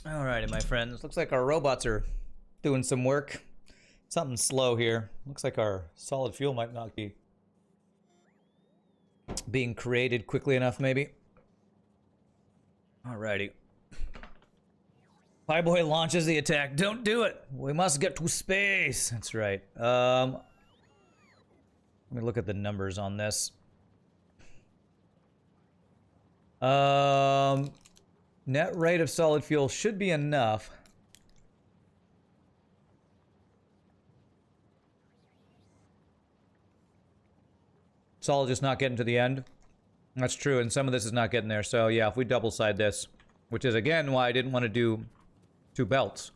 Alrighty, my friends. Looks like our robots are doing some work. Something slow here. Looks like our solid fuel might not be being created quickly enough, maybe. Alrighty. Pieboy launches the attack. Don't do it. We must get to space. That's right. Let me look at the numbers on this. Net rate of solid fuel should be enough. Solid just not getting to the end. That's true, and some of this is not getting there. So yeah, if we double side this, which is again why I didn't want to do two belts.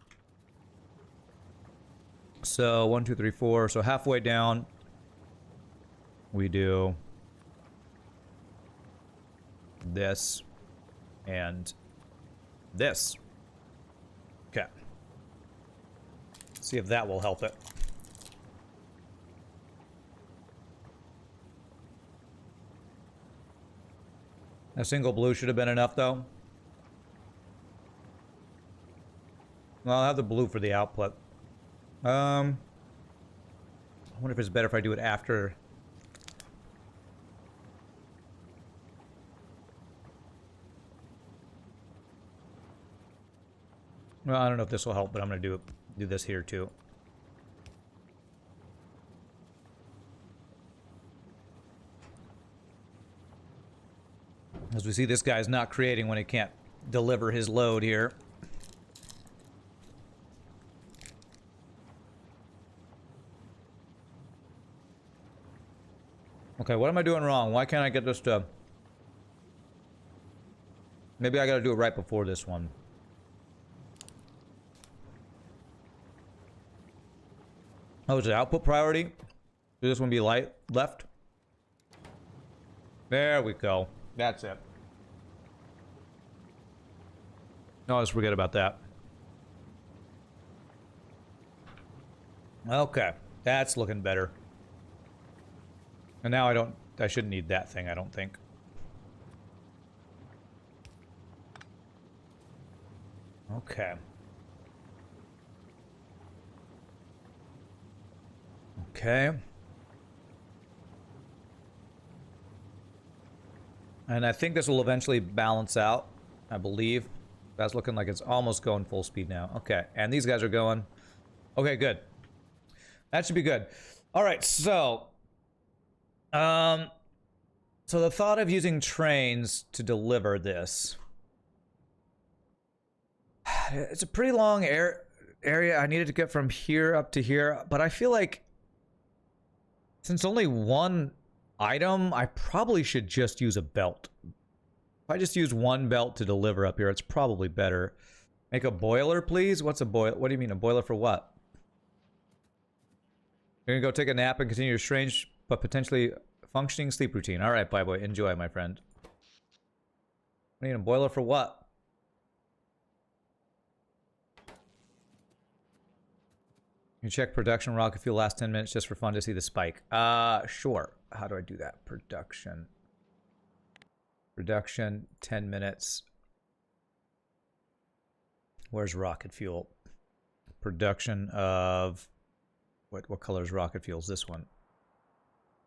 So 1, 2, 3, 4. So halfway down, we do this and this. Okay. See if that will help it. A single blue should have been enough, though. Well, I'll have the blue for the output. I wonder if it's better if I do it after. Well, I don't know if this will help, but I'm gonna do this here too. As we see, this guy's not creating when he can't deliver his load here. Okay, what am I doing wrong? Why can't I get this to... Maybe I gotta do it right before this one. Oh, is it output priority? Should this one be light left? There we go. That's it. No, let's forget about that. Okay, that's looking better. And now I shouldn't need that thing, I don't think. Okay. Okay. And I think this will eventually balance out, I believe. That's looking like it's almost going full speed now. Okay, and these guys are going. Okay, good. That should be good. All right, so... So the thought of using trains to deliver this... It's a pretty long area. I needed to get from here up to here, but I feel like... Since only one item, I probably should just use a belt. If I just use one belt to deliver up here, it's probably better. Make a boiler, please? What's a boiler? What do you mean, a boiler for what? You're gonna go take a nap and continue your strange but potentially functioning sleep routine. Alright, bye boy. Enjoy, my friend. I need a boiler for what? You check production rocket fuel last 10 minutes just for fun to see the spike. Sure. How do I do that? Production. Production, 10 minutes. Where's rocket fuel? Production of... What color is rocket fuel? Is this one?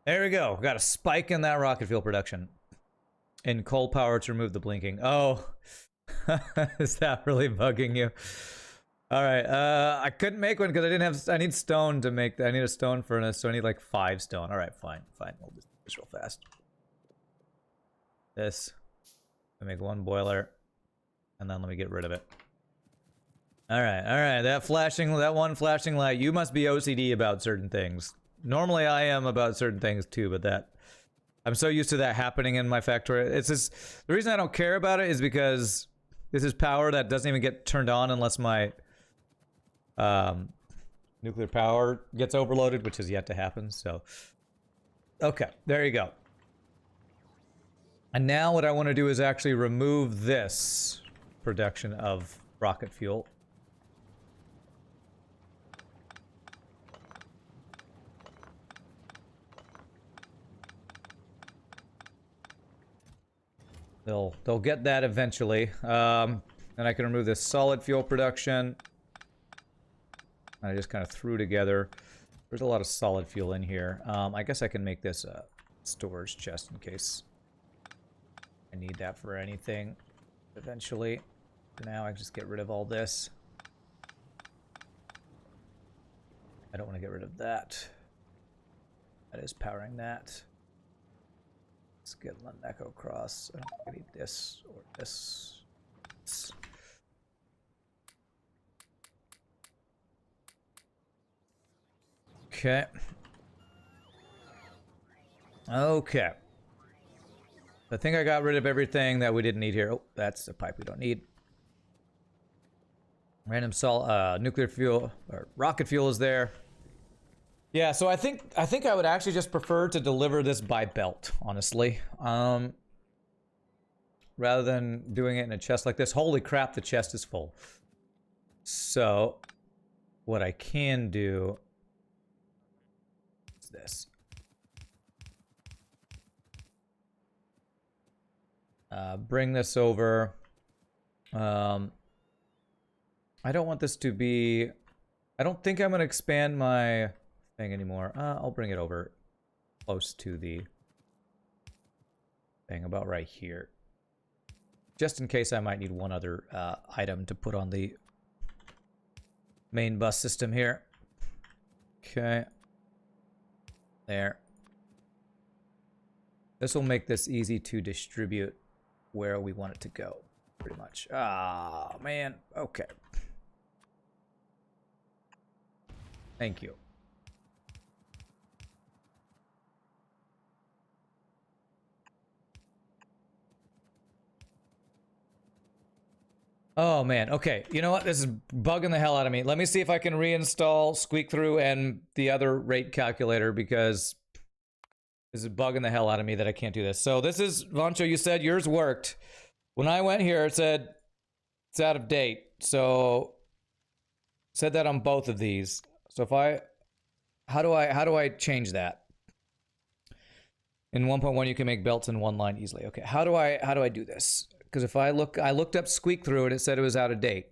There we go. Got a spike in that rocket fuel production. In coal power to remove the blinking. Oh. Is that really bugging you? Alright, I couldn't make one because I didn't have... I need stone to make... I need a stone furnace, so I need like 5 stone. Alright, fine, fine. We'll do this real fast. This. I make 1 boiler. And then let me get rid of it. Alright, alright. That one flashing light. You must be OCD about certain things. Normally I am about certain things too, but that... I'm so used to that happening in my factory. It's just... The reason I don't care about it is because... This is power that doesn't even get turned on unless my... nuclear power gets overloaded, which is yet to happen, so... Okay, there you go. And now what I want to do is actually remove this production of rocket fuel. They'll get that eventually. Then I can remove this solid fuel production. I just kind of threw together. There's a lot of solid fuel in here. I guess I can make this a storage chest in case I need that for anything eventually. For now, I just get rid of all this. I don't want to get rid of that. That is powering that. Let's get Echo across. I don't think I need this or this. Okay. Okay. I think I got rid of everything that we didn't need here. Oh, that's a pipe we don't need. Random nuclear fuel or rocket fuel is there. Yeah, so I think I would actually just prefer to deliver this by belt, honestly. Rather than doing it in a chest like this. Holy crap, the chest is full. So what I can do is this. Bring this over. I don't want this to be... I don't think I'm going to expand my thing anymore. I'll bring it over close to the thing, about right here. Just in case I might need one other item to put on the main bus system here. Okay. There. This will make this easy to distribute where we want it to go, pretty much. Ah, man. Okay. Thank you. Oh, man. Okay. You know what? This is bugging the hell out of me. Let me see if I can reinstall Squeak Through and the other rate calculator, because this is bugging the hell out of me that I can't do this. So this is, Vancho, you said yours worked. When I went here, it said it's out of date. So it said that on both of these. So if how do I change that? In 1.1, you can make belts in one line easily. Okay, how do I do this? Because if I looked up Squeak Through and it said it was out of date.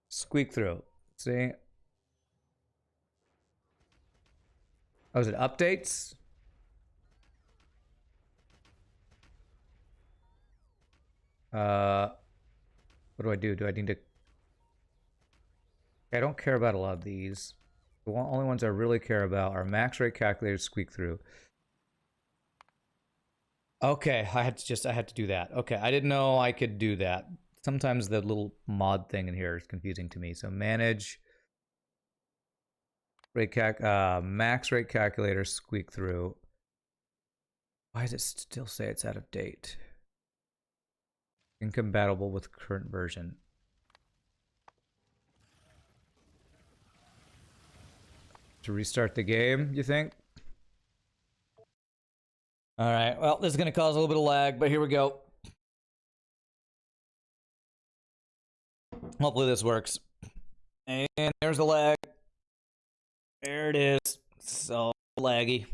Squeak Through. See? Oh, is it updates? What do I do? Do I need to... I don't care about a lot of these. The only ones I really care about are max rate calculators, Squeak Through. Okay, I had to do that. Okay, I didn't know I could do that. Sometimes the little mod thing in here is confusing to me. So manage rate max rate calculator, Squeak Through. Why does it still say it's out of date? Incompatible with current version. To restart the game, you think? Alright, well, this is going to cause a little bit of lag, but here we go. Hopefully this works. And there's the lag. There it is. So laggy.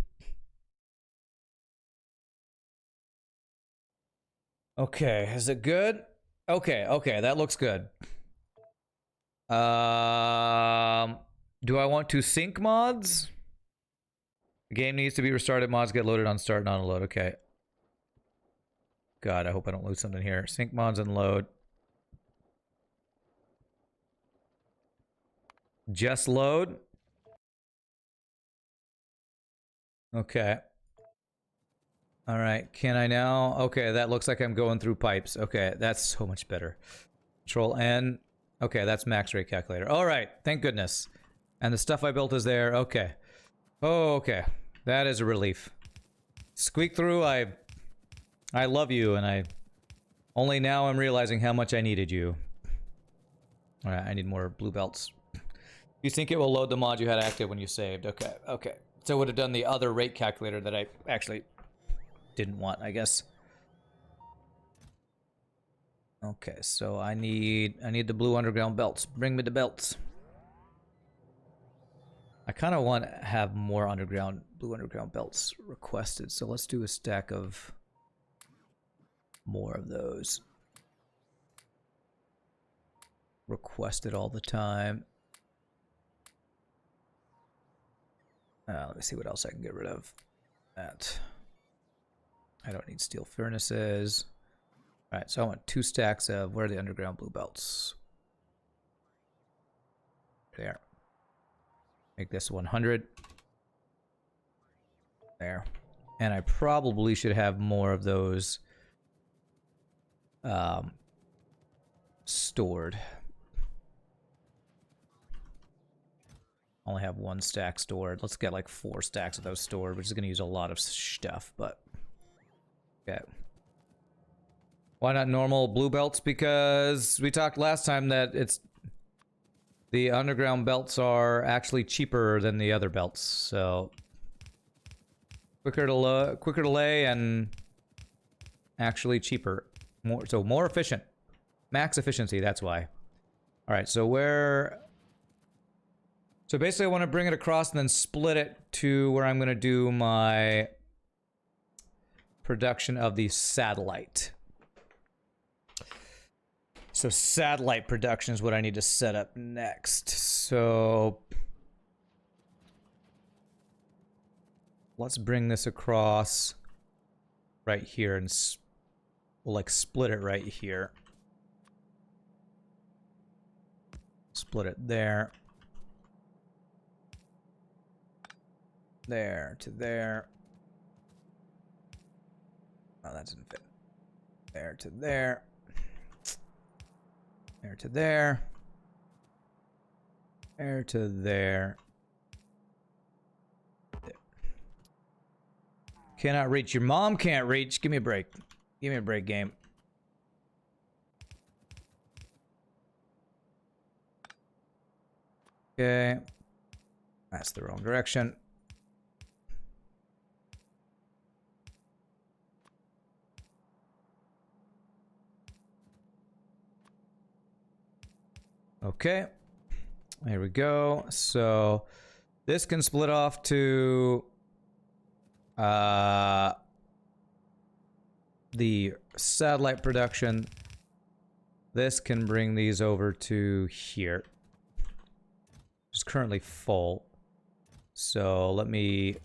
Okay, is it good? Okay, that looks good. Do I want to sync mods? The game needs to be restarted. Mods get loaded on start, not on load. Okay. God, I hope I don't lose something here. Sync mods and load. Just load. Okay. All right. Can I now? Okay, that looks like I'm going through pipes. Okay, that's so much better. Control N. Okay, that's max rate calculator. All right. Thank goodness. And the stuff I built is there. Okay. Oh, okay. That is a relief. Squeak Through, I love you, and I only now I'm realizing how much I needed you. Alright, I need more blue belts. You think it will load the mod you had active when you saved? Okay, okay. So it would have done the other rate calculator that I actually didn't want, I guess. Okay, so I need the blue underground belts. Bring me the belts. I kind of want to have more blue underground belts requested, so let's do a stack of more of those. Requested all the time. Let me see what else I can get rid of. That. I don't need steel furnaces. All right, so I want 2 stacks of, where are the underground blue belts? There. Make this 100. There. And I probably should have more of those stored. Only have 1 stack stored. Let's get like 4 stacks of those stored, which is going to use a lot of stuff, but okay. Why not normal blue belts? Because we talked last time that the underground belts are actually cheaper than the other belts, so quicker to lay and actually cheaper. More efficient. Max efficiency, that's why. All right, so so basically I want to bring it across and then split it to where I'm going to do my production of the satellite. So satellite production is what I need to set up next. So let's bring this across right here and we'll like split it right here. Split it there. There to there. Oh, that doesn't fit. There to there. There to there. There to there. There. Cannot reach. Your mom can't reach. Give me a break. Give me a break, game. Okay. That's the wrong direction. Okay, there we go. So this can split off to the satellite production. This can bring these over to here. It's currently full. So let me,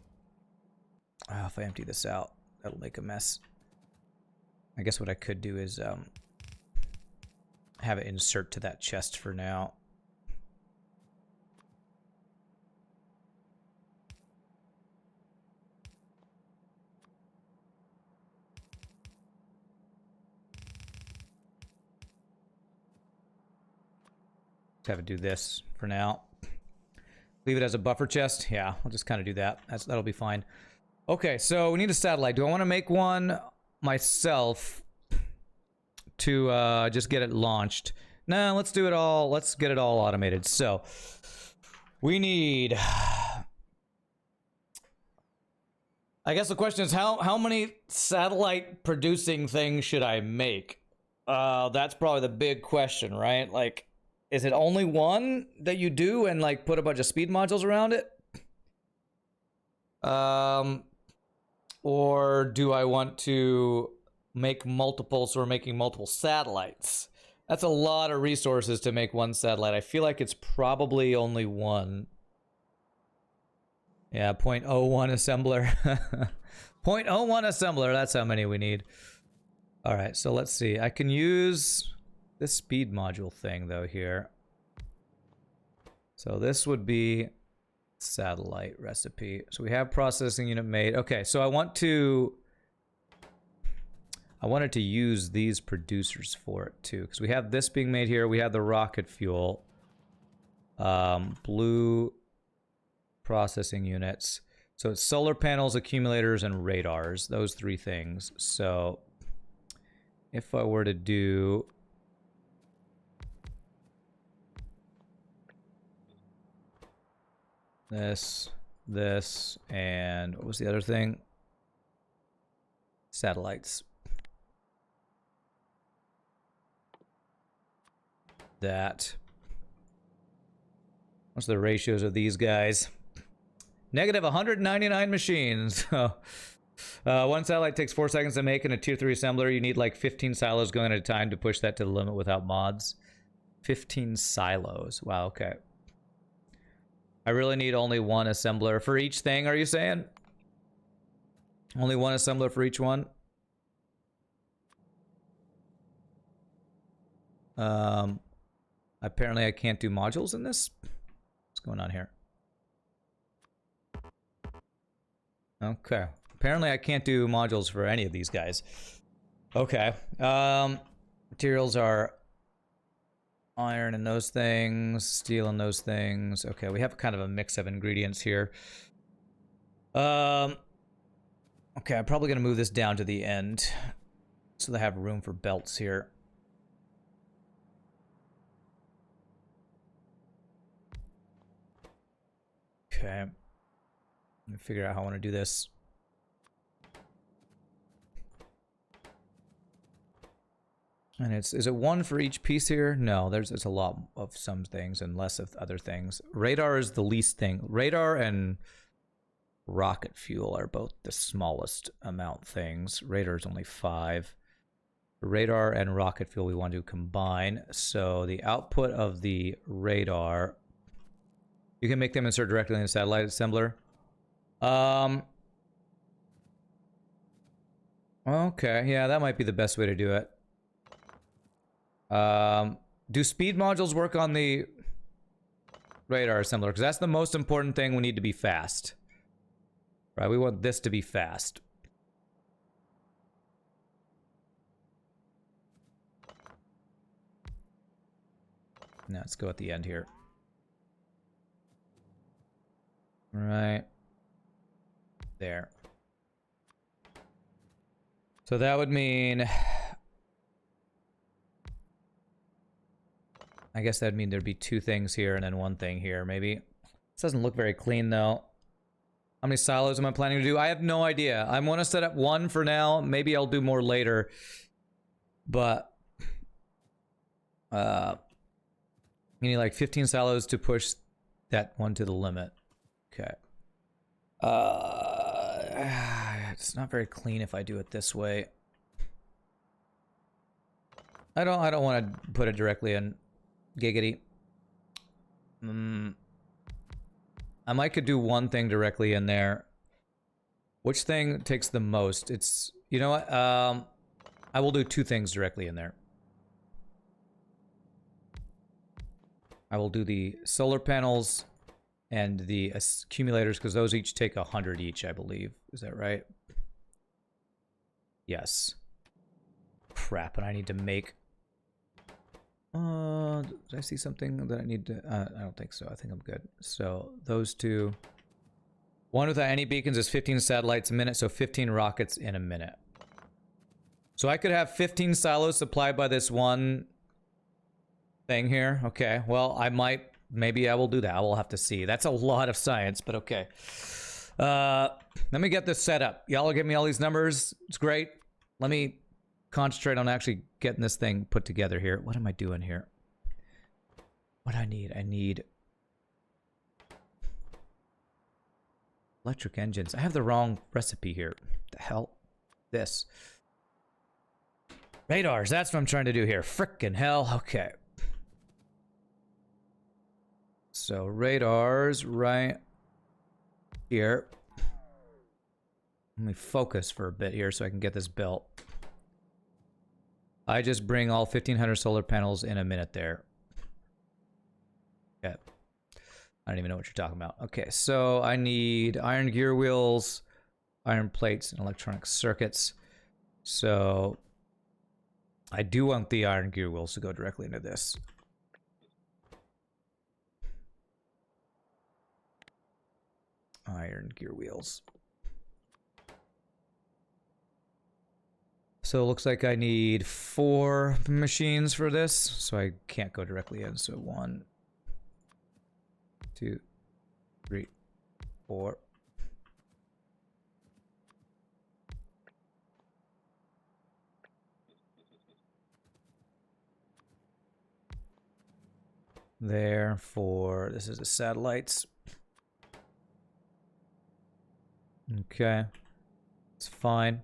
if I empty this out, that'll make a mess. I guess what I could do is have it insert to that chest for now. Let's have it do this for now. Leave it as a buffer chest. Yeah, I'll just kind of do that. That'll be fine. Okay, so we need a satellite. Do I want to make one myself to just get it launched? No, let's do it all. Let's get it all automated. So we need, I guess the question is how many satellite producing things should I make? That's probably the big question, right? Like, is it only one that you do and like put a bunch of speed modules around it? Or do I want to make multiple, so we're making multiple satellites? That's a lot of resources to make one satellite. I feel like it's probably only one. Yeah, 0.01 assembler. 0.01 assembler, that's how many we need. All right, so let's see. I can use this speed module thing though here. So this would be satellite recipe. So we have processing unit made. Okay, so I wanted to use these producers for it too, because we have this being made here. We have the rocket fuel, blue processing units. So it's solar panels, accumulators, and radars. Those 3 things. So if I were to do this, and what was the other thing? Satellites. That. What's the ratios of these guys? Negative 199 machines. So One satellite takes 4 seconds to make in a tier 3 assembler. You need like 15 silos going at a time to push that to the limit without mods. 15 silos. Wow, okay. I really need only one assembler for each thing, are you saying? Only one assembler for each one? Apparently I can't do modules in this. What's going on here? Okay. Apparently I can't do modules for any of these guys. Okay. Materials are iron and those things, steel and those things. Okay, we have kind of a mix of ingredients here. Okay, I'm probably gonna move this down to the end so they have room for belts here. Okay. Let me figure out how I want to do this. And is it one for each piece here? No, it's a lot of some things and less of other things. Radar is the least thing. Radar and rocket fuel are both the smallest amount things. Radar is only 5. Radar and rocket fuel we want to combine. So the output of the radar, you can make them insert directly in the satellite assembler. Okay, yeah, that might be the best way to do it. Do speed modules work on the radar assembler? Because that's the most important thing. We need to be fast. Right, we want this to be fast. Now let's go at the end here. Right. There. So that would mean... I guess that'd mean there'd be 2 things here and then 1 thing here, maybe. This doesn't look very clean, though. How many silos am I planning to do? I have no idea. I want to set up 1 for now. Maybe I'll do more later. But... you need like 15 silos to push that one to the limit. Okay. It's not very clean if I do it this way. I don't want to put it directly in Giggity. I might could do 1 thing directly in there. Which thing takes the most? It's, you know what? I will do 2 things directly in there. I will do the solar panels and the accumulators because those each take 100 each, I believe. Is that right? Yes. Crap, and I need to make... did I see something that I need to... I don't think so. I think I'm good. So, those 2... 1 without any beacons is 15 satellites a minute, so 15 rockets in a minute. So I could have 15 silos supplied by this 1 thing here. Okay, well, I might... Maybe I will do that. I will have to see. That's a lot of science, but okay. Let me get this set up. Y'all will give me all these numbers. It's great. Let me concentrate on actually getting this thing put together here. What am I doing here? What I need? I need electric engines. I have the wrong recipe here. What the hell? This. Radars. That's what I'm trying to do here. Frickin' hell. Okay. So radars right here. Let me focus for a bit here so I can get this built. I just bring all 1,500 solar panels in a minute there. Okay. I don't even know what you're talking about. Okay, so I need iron gear wheels, iron plates, and electronic circuits. So I do want the iron gear wheels to go directly into this. Iron gear wheels. So it looks like I need 4 machines for this, so I can't go directly in. So 1, 2, 3, 4. There for, this is the satellites. Okay. It's fine.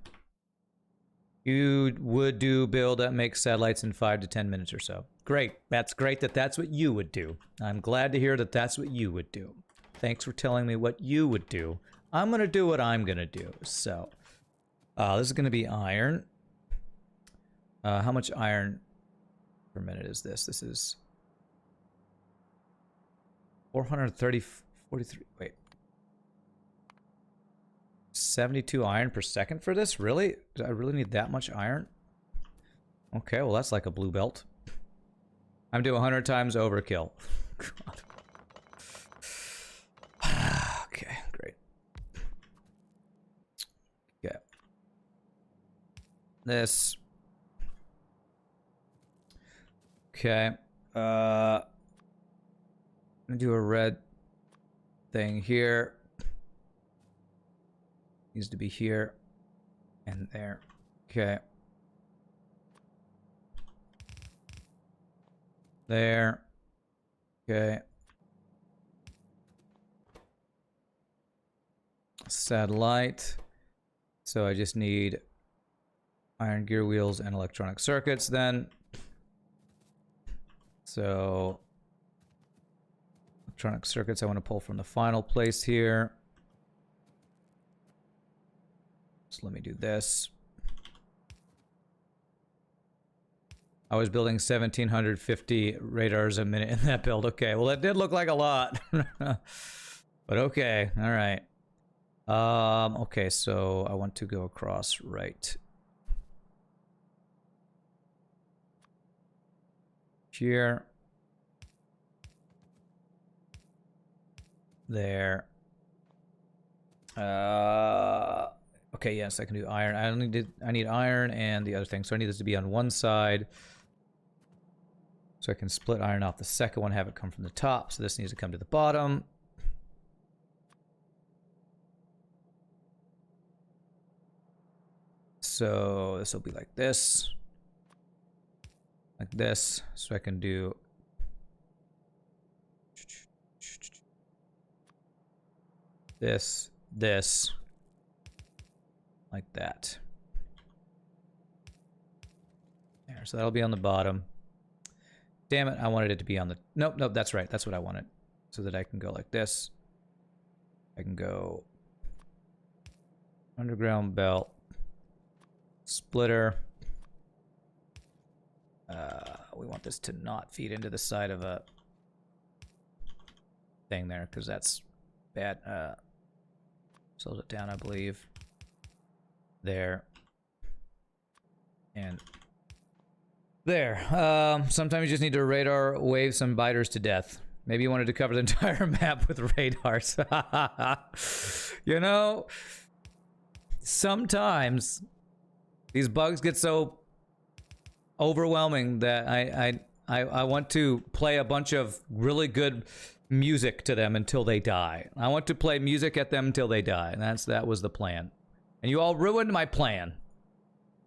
You would do build that makes satellites in 5 to 10 minutes or so. Great. That's great that that's what you would do. I'm glad to hear that that's what you would do. Thanks for telling me what you would do. I'm going to do what I'm going to do. So, this is going to be iron. How much iron per minute is this? This is 430, 43, wait. 72 iron per second for this? Really? Do I really need that much iron? Okay, well that's like a blue belt. I'm doing 100 times overkill. God. Okay, great. Okay. This. Okay. I'm gonna do a red thing here. Needs to be here and there. Okay. There. Okay. Satellite. So I just need iron gear wheels and electronic circuits then. So electronic circuits I want to pull from the final place here. So let me do this. I was building 1,750 radars a minute in that build. Okay, well that did look like a lot. But okay, all right. Okay, so I want to go across right here. There. Okay, yes, I can do iron. I need iron and the other thing. So I need this to be on one side. So I can split iron off the second one, have it come from the top. So this needs to come to the bottom. So this will be like this. Like this. So I can do this, this, like that. There, so that'll be on the bottom. Damn it, I wanted it to be on the... Nope, nope, that's right. That's what I wanted. So that I can go like this. I can go underground belt, splitter. We want this to not feed into the side of a thing there, because that's bad. Slows it down, I believe. There. And there. Sometimes you just need to radar wave some biters to death. Maybe you wanted to cover the entire map with radars. You know, sometimes these bugs get so overwhelming that I want to play a bunch of really good music to them until they die. I want to play music at them until they die. And that was the plan. And you all ruined my plan.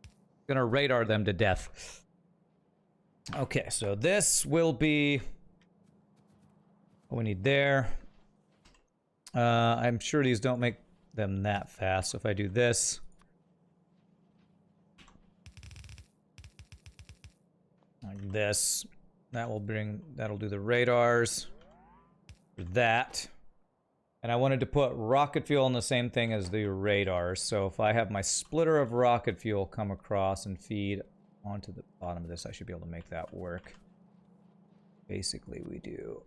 I'm gonna radar them to death. Okay, so this will be what we need there. I'm sure these don't make them that fast. So if I do this, like this, that'll do the radars for that. And I wanted to put rocket fuel in the same thing as the radars. So if I have my splitter of rocket fuel come across and feed onto the bottom of this, I should be able to make that work. Basically, we do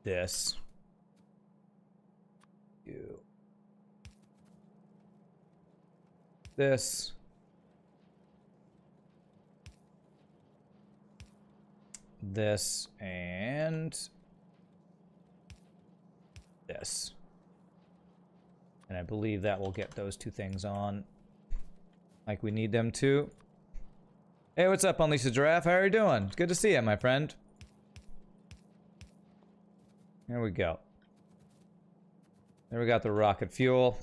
this. Do this. This and this. And I believe that will get those two things on like we need them to. Hey, what's up, Unleash the Giraffe? How are you doing? It's good to see you, my friend. There we go. There we got the rocket fuel.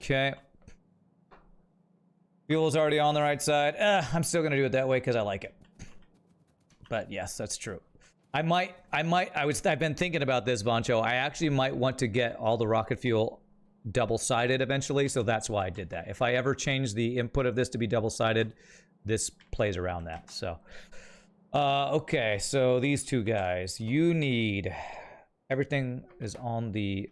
Okay. Fuel is already on the right side. I'm still gonna do it that way because I like it. But yes, that's true. I've been thinking about this, Voncho. I actually might want to get all the rocket fuel double-sided eventually, so that's why I did that. If I ever change the input of this to be double-sided, this plays around that. So, okay, so these two guys, you need... Everything is on the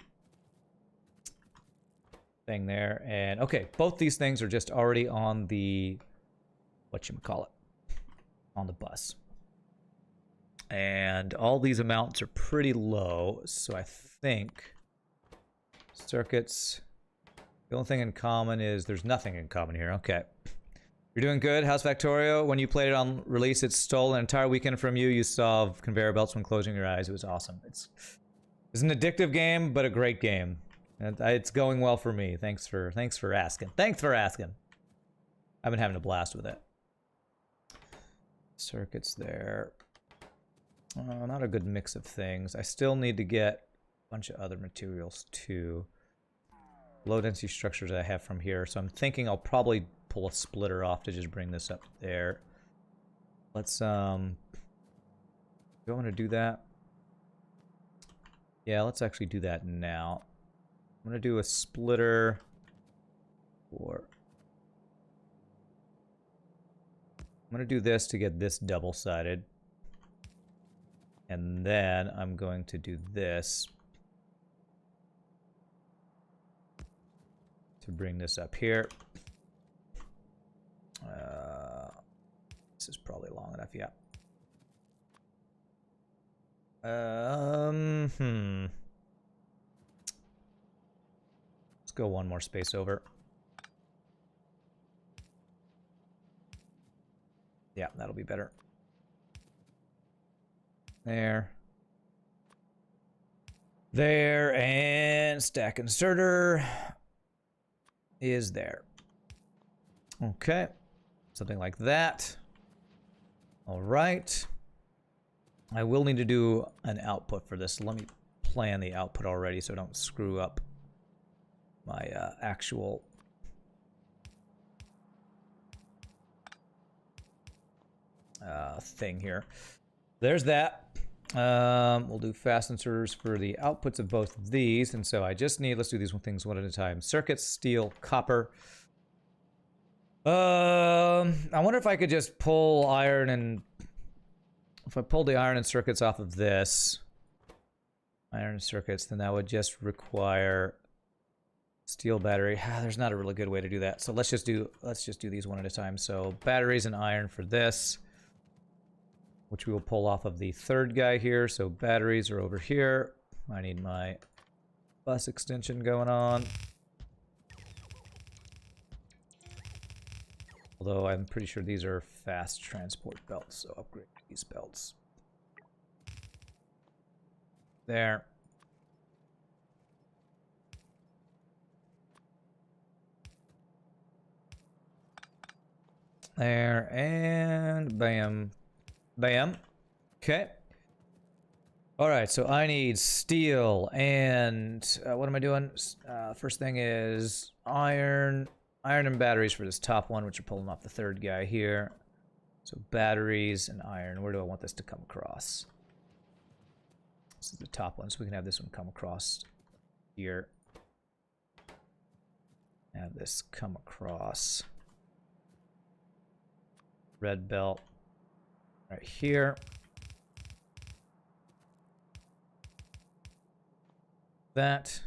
thing there, and okay, both these things are just already on the... whatchamacallit? On the bus. And all these amounts are pretty low, so I think... Circuits... The only thing in common is there's nothing in common here. Okay. You're doing good. How's Factorio? When you played it on release, it stole an entire weekend from you. You saw conveyor belts when closing your eyes. It was awesome. It's an addictive game, but a great game. And it's going well for me. Thanks for asking. Thanks for asking. I've been having a blast with it. Circuits there. Not a good mix of things. I still need to get a bunch of other materials too. Low density structures I have from here, so I'm thinking I'll probably pull a splitter off to just bring this up there. Let's do I want to do that? Yeah, let's actually do that now. I'm gonna do a splitter for... I'm gonna do this to get this double-sided. And then I'm going to do this to bring this up here. This is probably long enough, yeah. Let's go one more space over. Yeah, that'll be better. There. There, and stack inserter is there. Okay. Something like that. All right. I will need to do an output for this. Let me plan the output already so I don't screw up my actual... thing here. There's that. We'll do fast inserters for the outputs of both of these. And so I just need, let's do these things one at a time. Circuits, steel, copper. I wonder if I could just pull iron and... If I pulled the iron and circuits off of this, iron circuits, then that would just require steel battery. There's not a really good way to do that. So let's just do these one at a time. So batteries and iron for this, which we will pull off of the third guy here. So batteries are over here. I need my bus extension going on. Although I'm pretty sure these are fast transport belts, so upgrade these belts. There. There, and bam. Bam. Okay. Alright, so I need steel, and what am I doing? First thing is iron. Iron and batteries for this top one, which are pulling off the third guy here. So batteries and iron. Where do I want this to come across? This is the top one, so we can have this one come across here. Have this come across. Red belt right here. That.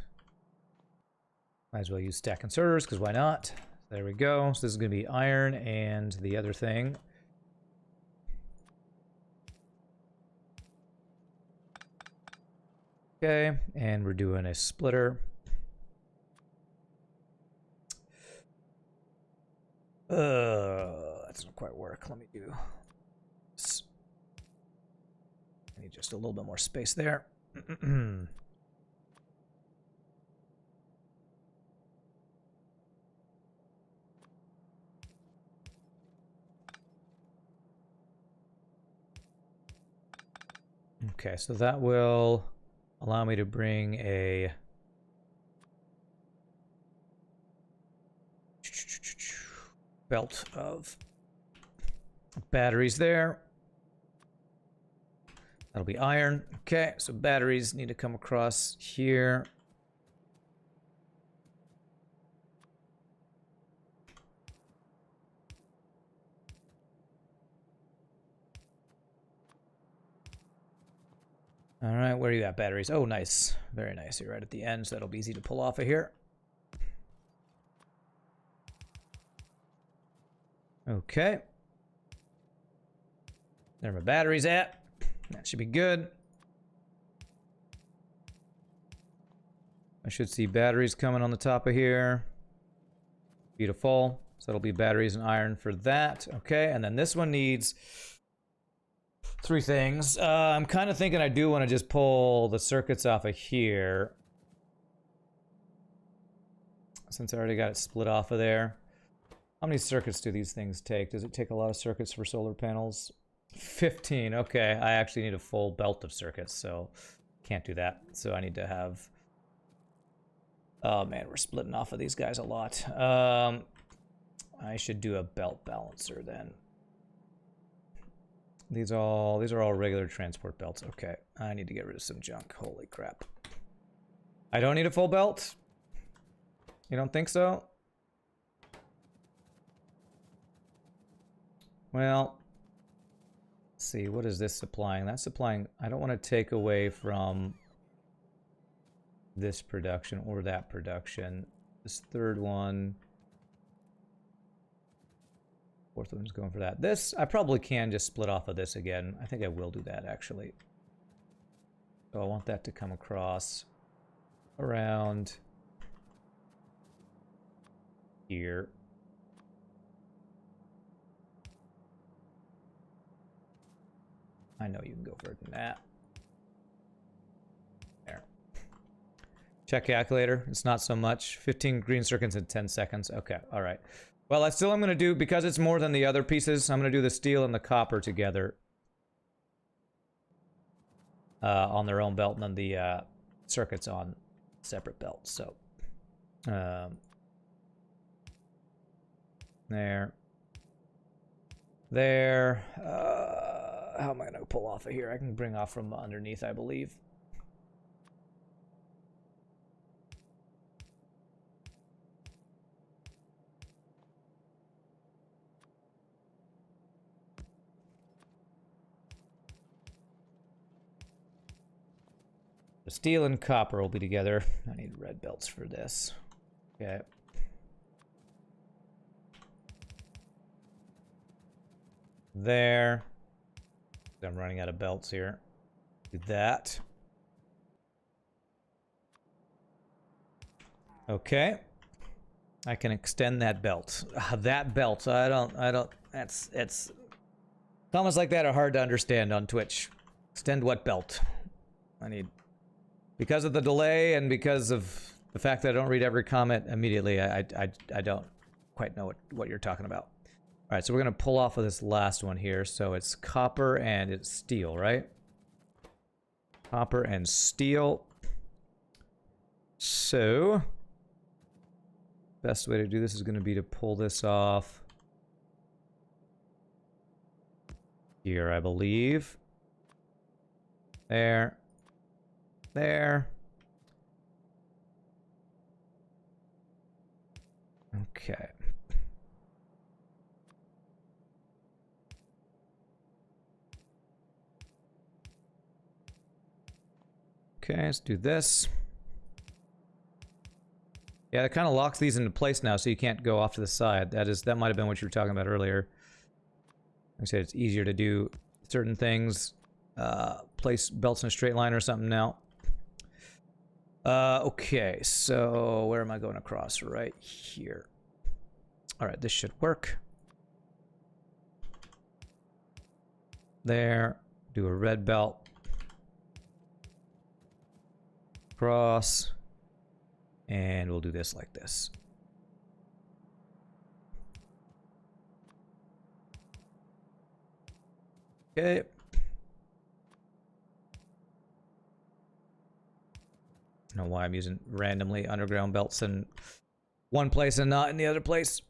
Might as well use stack inserters, because why not? There we go. So this is going to be iron and the other thing. Okay, and we're doing a splitter. That doesn't quite work. Let me do this. I need just a little bit more space there. Okay, so that will allow me to bring a belt of batteries there. That'll be iron. Okay, so batteries need to come across here. All right, where are you at, batteries? Oh, nice. Very nice. You're right at the end, so that'll be easy to pull off of here. Okay. There my batteries at. That should be good. I should see batteries coming on the top of here. Beautiful. So that'll be batteries and iron for that. Okay, and then this one needs 3 things. I'm kind of thinking I do want to just pull the circuits off of here, since I already got it split off of there. How many circuits do these things take? Does it take a lot of circuits for solar panels? 15. Okay, I actually need a full belt of circuits, so can't do that. So I need to have... Oh man, we're splitting off of these guys a lot. I should do a belt balancer then. These are all regular transport belts. Okay, I need to get rid of some junk. Holy crap. I don't need a full belt? You don't think so? Well, let's see, what is this supplying? That's supplying... I don't want to take away from this production or that production. This third one... Fourth one's going for that. This, I probably can just split off of this again. I think I will do that, actually. So I want that to come across around here. I know you can go further than that. There. Check calculator. It's not so much. 15 green circuits in 10 seconds. Okay, all right. Well, I still am going to do, because it's more than the other pieces, I'm going to do the steel and the copper together on their own belt, and then the circuits on separate belts. So, there. How am I going to pull off of here? I can bring off from underneath, I believe. The steel and copper will be together. I need red belts for this. Okay. There. I'm running out of belts here. Do that. Okay. I can extend that belt. That belt. I don't, it's comments like that are hard to understand on Twitch. Extend what belt? I need... Because of the delay and because of the fact that I don't read every comment immediately, I don't quite know what you're talking about. All right, so we're going to pull off of this last one here. So it's copper and it's steel, right? Copper and steel. So, best way to do this is going to be to pull this off here, I believe. There. There. Okay. Okay, let's do this. Yeah, it kind of locks these into place now, so you can't go off to the side. That might have been what you were talking about earlier. Like I said, it's easier to do certain things. Place belts in a straight line or something now. Okay, so where am I going across? Right here. All right, this should work. There. Do a red belt. Cross. And we'll do this like this. Okay. I don't know why I'm using randomly underground belts in one place and not in the other place.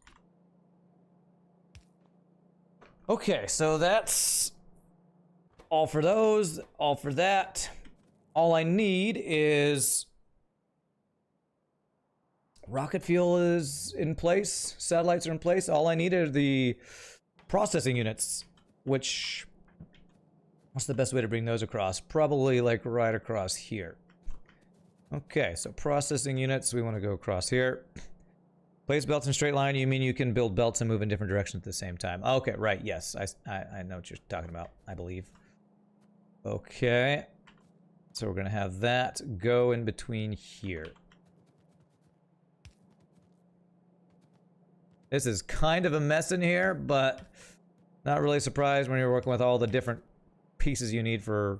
Okay, so that's all for those, all for that. All I need is rocket fuel is in place, satellites are in place. All I need are the processing units, which What's the best way to bring those across? Probably like right across here. Okay, so processing units, we want to go across here. Place belts in straight line, you mean you can build belts and move in different directions at the same time. Okay, right, yes, I know what you're talking about, I believe. Okay, so we're going to have that go in between here. This is kind of a mess in here, but not really surprised when you're working with all the different pieces you need for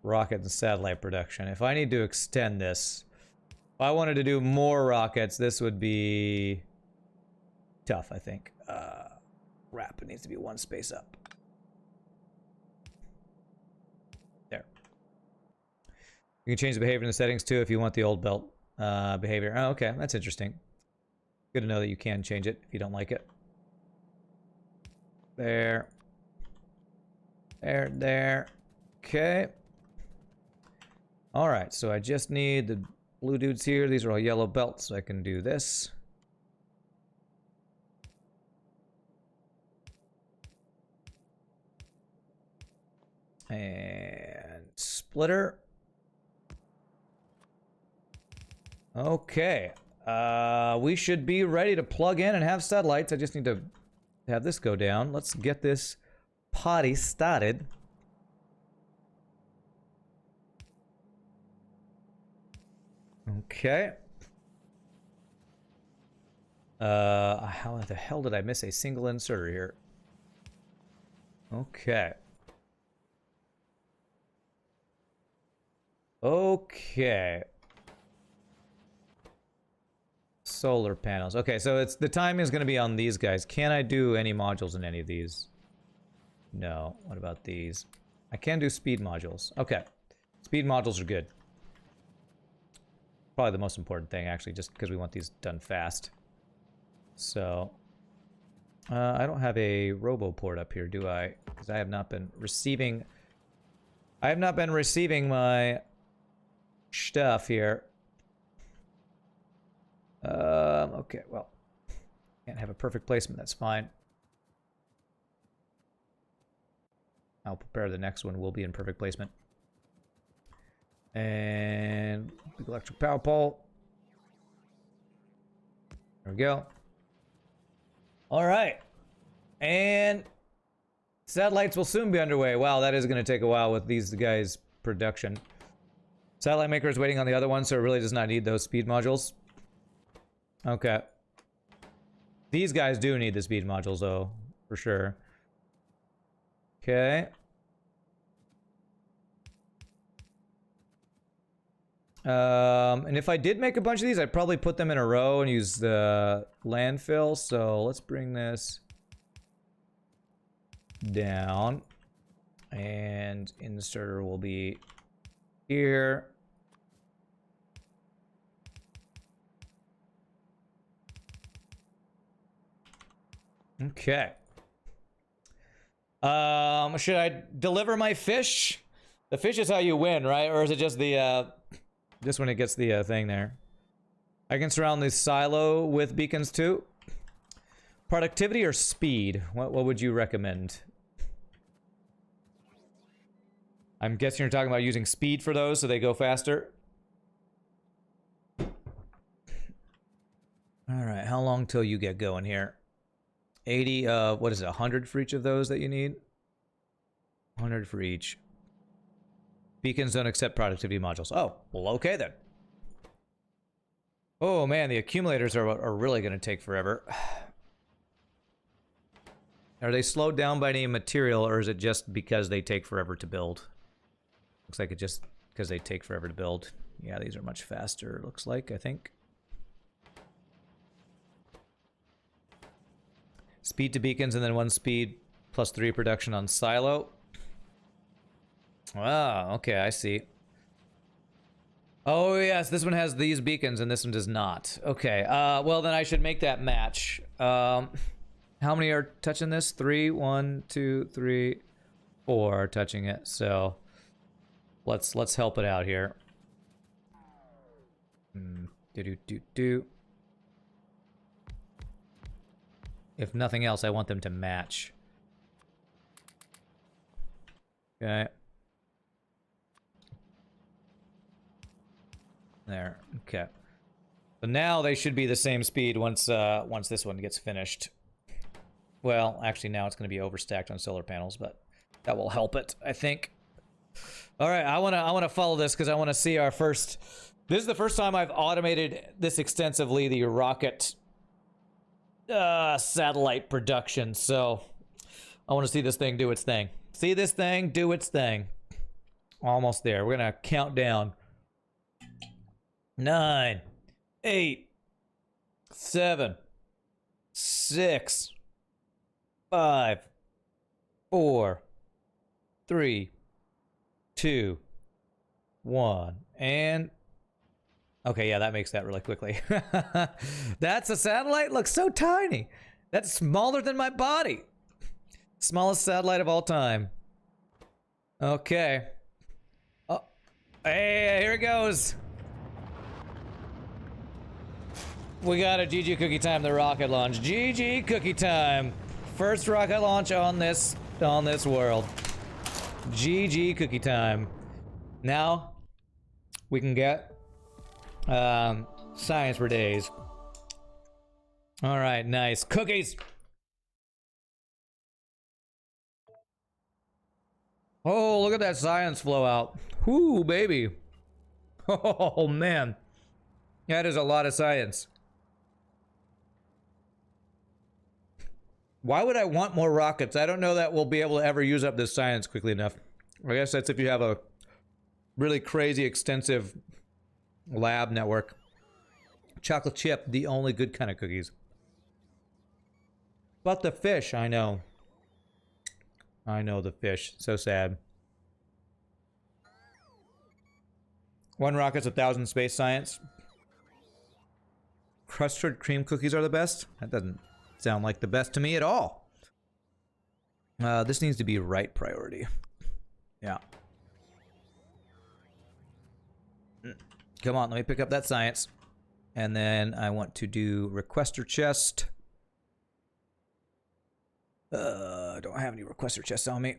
rocket and satellite production. If I need to extend this, if I wanted to do more rockets, this would be tough, I think. Crap, it needs to be one space up. There. You can change the behavior in the settings too if you want the old belt behavior. Oh, okay, that's interesting. Good to know that you can change it if you don't like it. There. There, there. Okay. Alright, so I just need the blue dudes here. These are all yellow belts, so I can do this. And splitter. Okay. We should be ready to plug in and have satellites. I just need to have this go down. Let's get this party started. Okay. How the hell did I miss a single inserter here? Okay. Okay. Solar panels. Okay, so it's the timing is going to be on these guys. Can I do any modules in any of these? No. What about these? I can do speed modules. Okay. Speed modules are good. Probably the most important thing, actually, just because we want these done fast. So, I don't have a robo port up here, do I? Because I have not been receiving... I have not been receiving my stuff here. Okay, well, can't have a perfect placement, that's fine. I'll prepare the next one, will be in perfect placement. And big electric power pole. There we go. All right. And satellites will soon be underway. Wow, that is going to take a while with these guys' production. Satellite maker is waiting on the other one, so it really does not need those speed modules. Okay. These guys do need the speed modules, though, for sure. Okay. And if I did make a bunch of these, I'd probably put them in a row and use the landfill. So let's bring this down. And inserter will be here. Okay. Should I deliver my fish? The fish is how you win, right? Or is it just the, just when it gets the thing there? I can surround the silo with beacons too. Productivity or speed? What would you recommend? I'm guessing you're talking about using speed for those so they go faster. Alright, how long till you get going here? 80, what is it, 100 for each of those that you need? 100 for each. Beacons don't accept productivity modules. Oh, well, okay then. Oh man, the accumulators are really going to take forever. Are they slowed down by any material, or is it just because they take forever to build? Looks like it just because they take forever to build. Yeah, these are much faster, it looks like, I think. Speed to beacons and then 1 speed plus 3 production on silo. Ah, okay, I see. Oh yes, this one has these beacons and this one does not. Okay, well then I should make that match. How many are touching this? 3, 1, 2, 3, 4 are touching it. So let's help it out here. If nothing else, I want them to match. Okay. There. Okay. So now they should be the same speed once this one gets finished. Well, actually now it's going to be overstacked on solar panels, but that will help it, I think. All right, I want to follow this because I want to see our first. This is the first time I've automated this extensively, the rocket satellite production. So I want to see this thing do its thing. See this thing do its thing. Almost there. We're gonna count down. 9, 8, 7, 6, 5, 4, 3, 2, 1, and okay, yeah, that makes that really quickly. That's a satellite? Looks so tiny. That's smaller than my body. Smallest satellite of all time. Okay. Oh, hey, here it goes. We got a GG cookie time, the rocket launch. GG cookie time. First rocket launch on this world. GG cookie time. Now we can get science for days. All right, nice cookies. Oh, look at that science flow out. Whoo, baby. Oh man, that is a lot of science. Why would I want more rockets? I don't know that we'll be able to ever use up this science quickly enough. I guess that's if you have a really crazy extensive lab network. Chocolate chip, the only good kind of cookies. But the fish, I know. I know the fish. So sad. 1 rocket's 1,000 space science. Custard cream cookies are the best? That doesn't sound like the best to me at all. This needs to be right priority. Yeah. Come on, let me pick up that science. And then I want to do requester chest. I don't have any requester chests on me.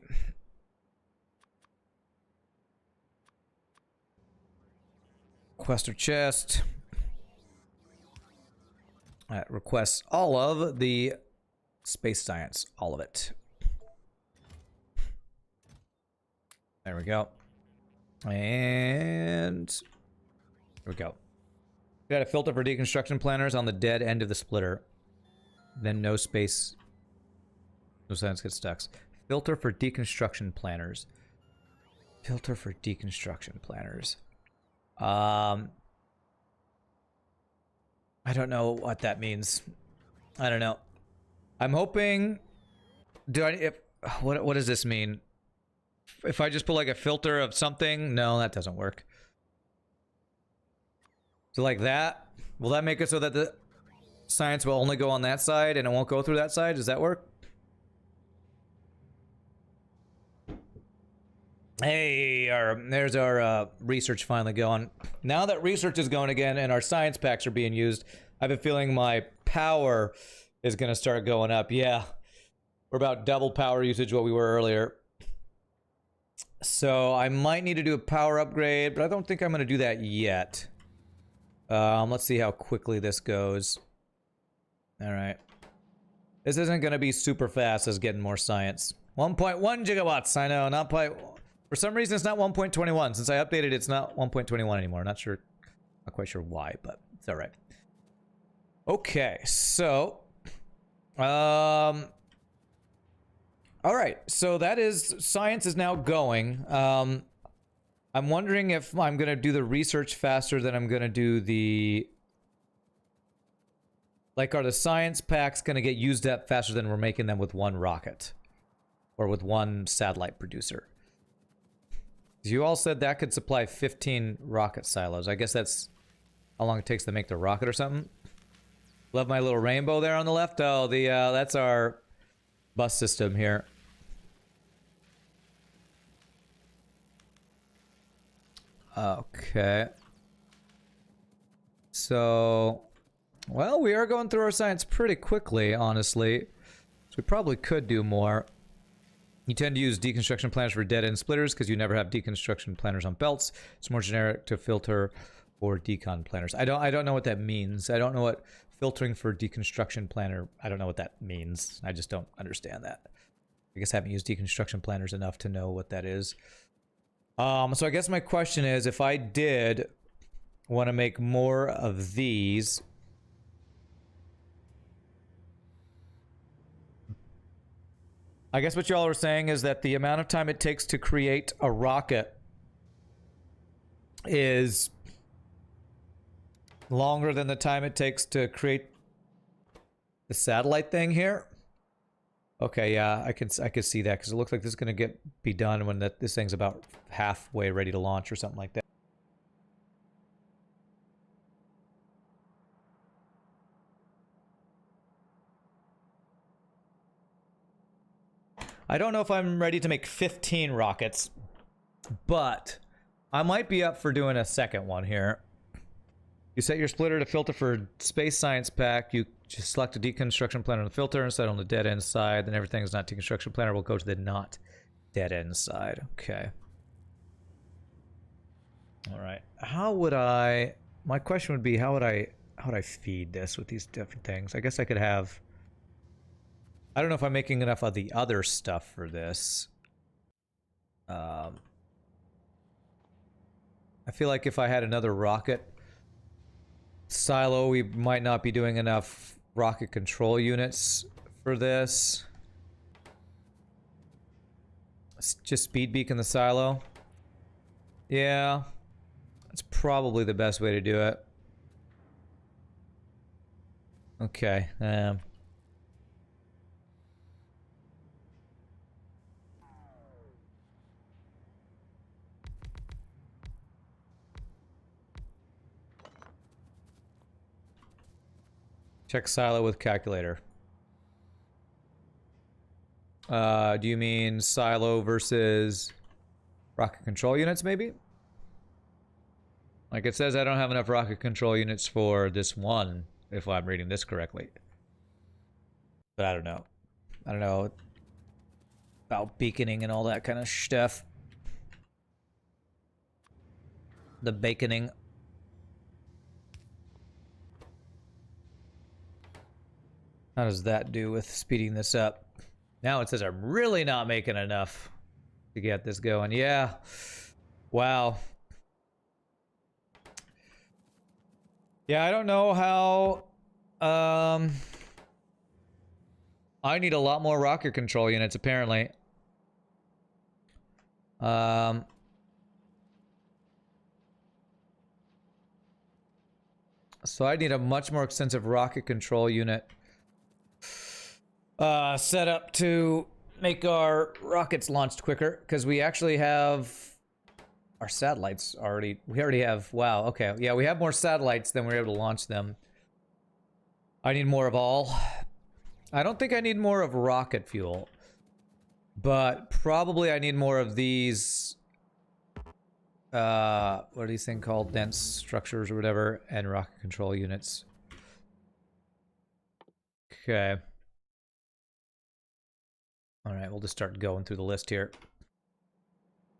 Requester chest. Requests all of the space science. All of it. There we go. And here we go. We got a filter for deconstruction planners on the dead end of the splitter. Then no space. No science gets stuck. Filter for deconstruction planners. Filter for deconstruction planners. I don't know what that means. I don't know. I'm hoping. What does this mean? If I just put like a filter of something, no, that doesn't work. So like that, will that make it so that the science will only go on that side and it won't go through that side? Does that work? Hey, there's our research finally going. Now that research is going again and our science packs are being used, I have a feeling my power is going to start going up. Yeah, we're about double power usage what we were earlier. So I might need to do a power upgrade, but I don't think I'm going to do that yet. Let's see how quickly this goes. All right. This isn't going to be super fast as getting more science. 1.1 gigawatts. I know, not quite. For some reason, it's not 1.21. Since I updated, it's not 1.21 anymore. Not quite sure why, but it's all right. Okay, so, all right. So that is science is now going. I'm wondering if I'm gonna do the research faster than I'm gonna do the. Like, are the science packs gonna get used up faster than we're making them with one rocket, or with one satellite producer? You all said that could supply 15 rocket silos. I guess that's how long it takes to make the rocket or something. Love my little rainbow there on the left. Oh, that's our bus system here. Okay. So, well, we are going through our science pretty quickly, honestly. So we probably could do more. You tend to use deconstruction planners for dead-end splitters because you never have deconstruction planners on belts. It's more generic to filter for decon planners. I don't know what that means. I don't know what filtering for deconstruction planner. I don't know what that means. I just don't understand that. I guess I haven't used deconstruction planners enough to know what that is. So I guess my question is, if I did want to make more of these, I guess what y'all are saying is that the amount of time it takes to create a rocket is longer than the time it takes to create the satellite thing here. Okay, yeah, I can see that because it looks like this is going to be done when this thing's about halfway ready to launch or something like that. I don't know if I'm ready to make 15 rockets, but I might be up for doing a second one here. You set your splitter to filter for space science pack. You just select a deconstruction planner on the filter and set on the dead end side. Then everything is not deconstruction planner will go to the not dead end side. Okay. All right. How would I? My question would be, how would I feed this with these different things? I guess I could have. I don't know if I'm making enough of the other stuff for this. I feel like if I had another rocket silo, we might not be doing enough rocket control units for this. Just speed beacon the silo. Yeah, that's probably the best way to do it. Okay. Check silo with calculator. Do you mean silo versus rocket control units, maybe? Like it says I don't have enough rocket control units for this one, if I'm reading this correctly. But I don't know. I don't know about beaconing and all that kind of stuff. The baconing. How does that do with speeding this up? Now it says I'm really not making enough to get this going. Yeah. Wow. Yeah, I don't know how... I need a lot more rocket control units, apparently. So I need a much more extensive rocket control unit set up to make our rockets launched quicker, because we actually have our satellites already. We already have, wow, okay. Yeah, we have more satellites than we're able to launch them. I need more of all. I don't think I need more of rocket fuel, but probably I need more of these, what are these things called? Dense structures or whatever, and rocket control units. Okay. Alright, we'll just start going through the list here.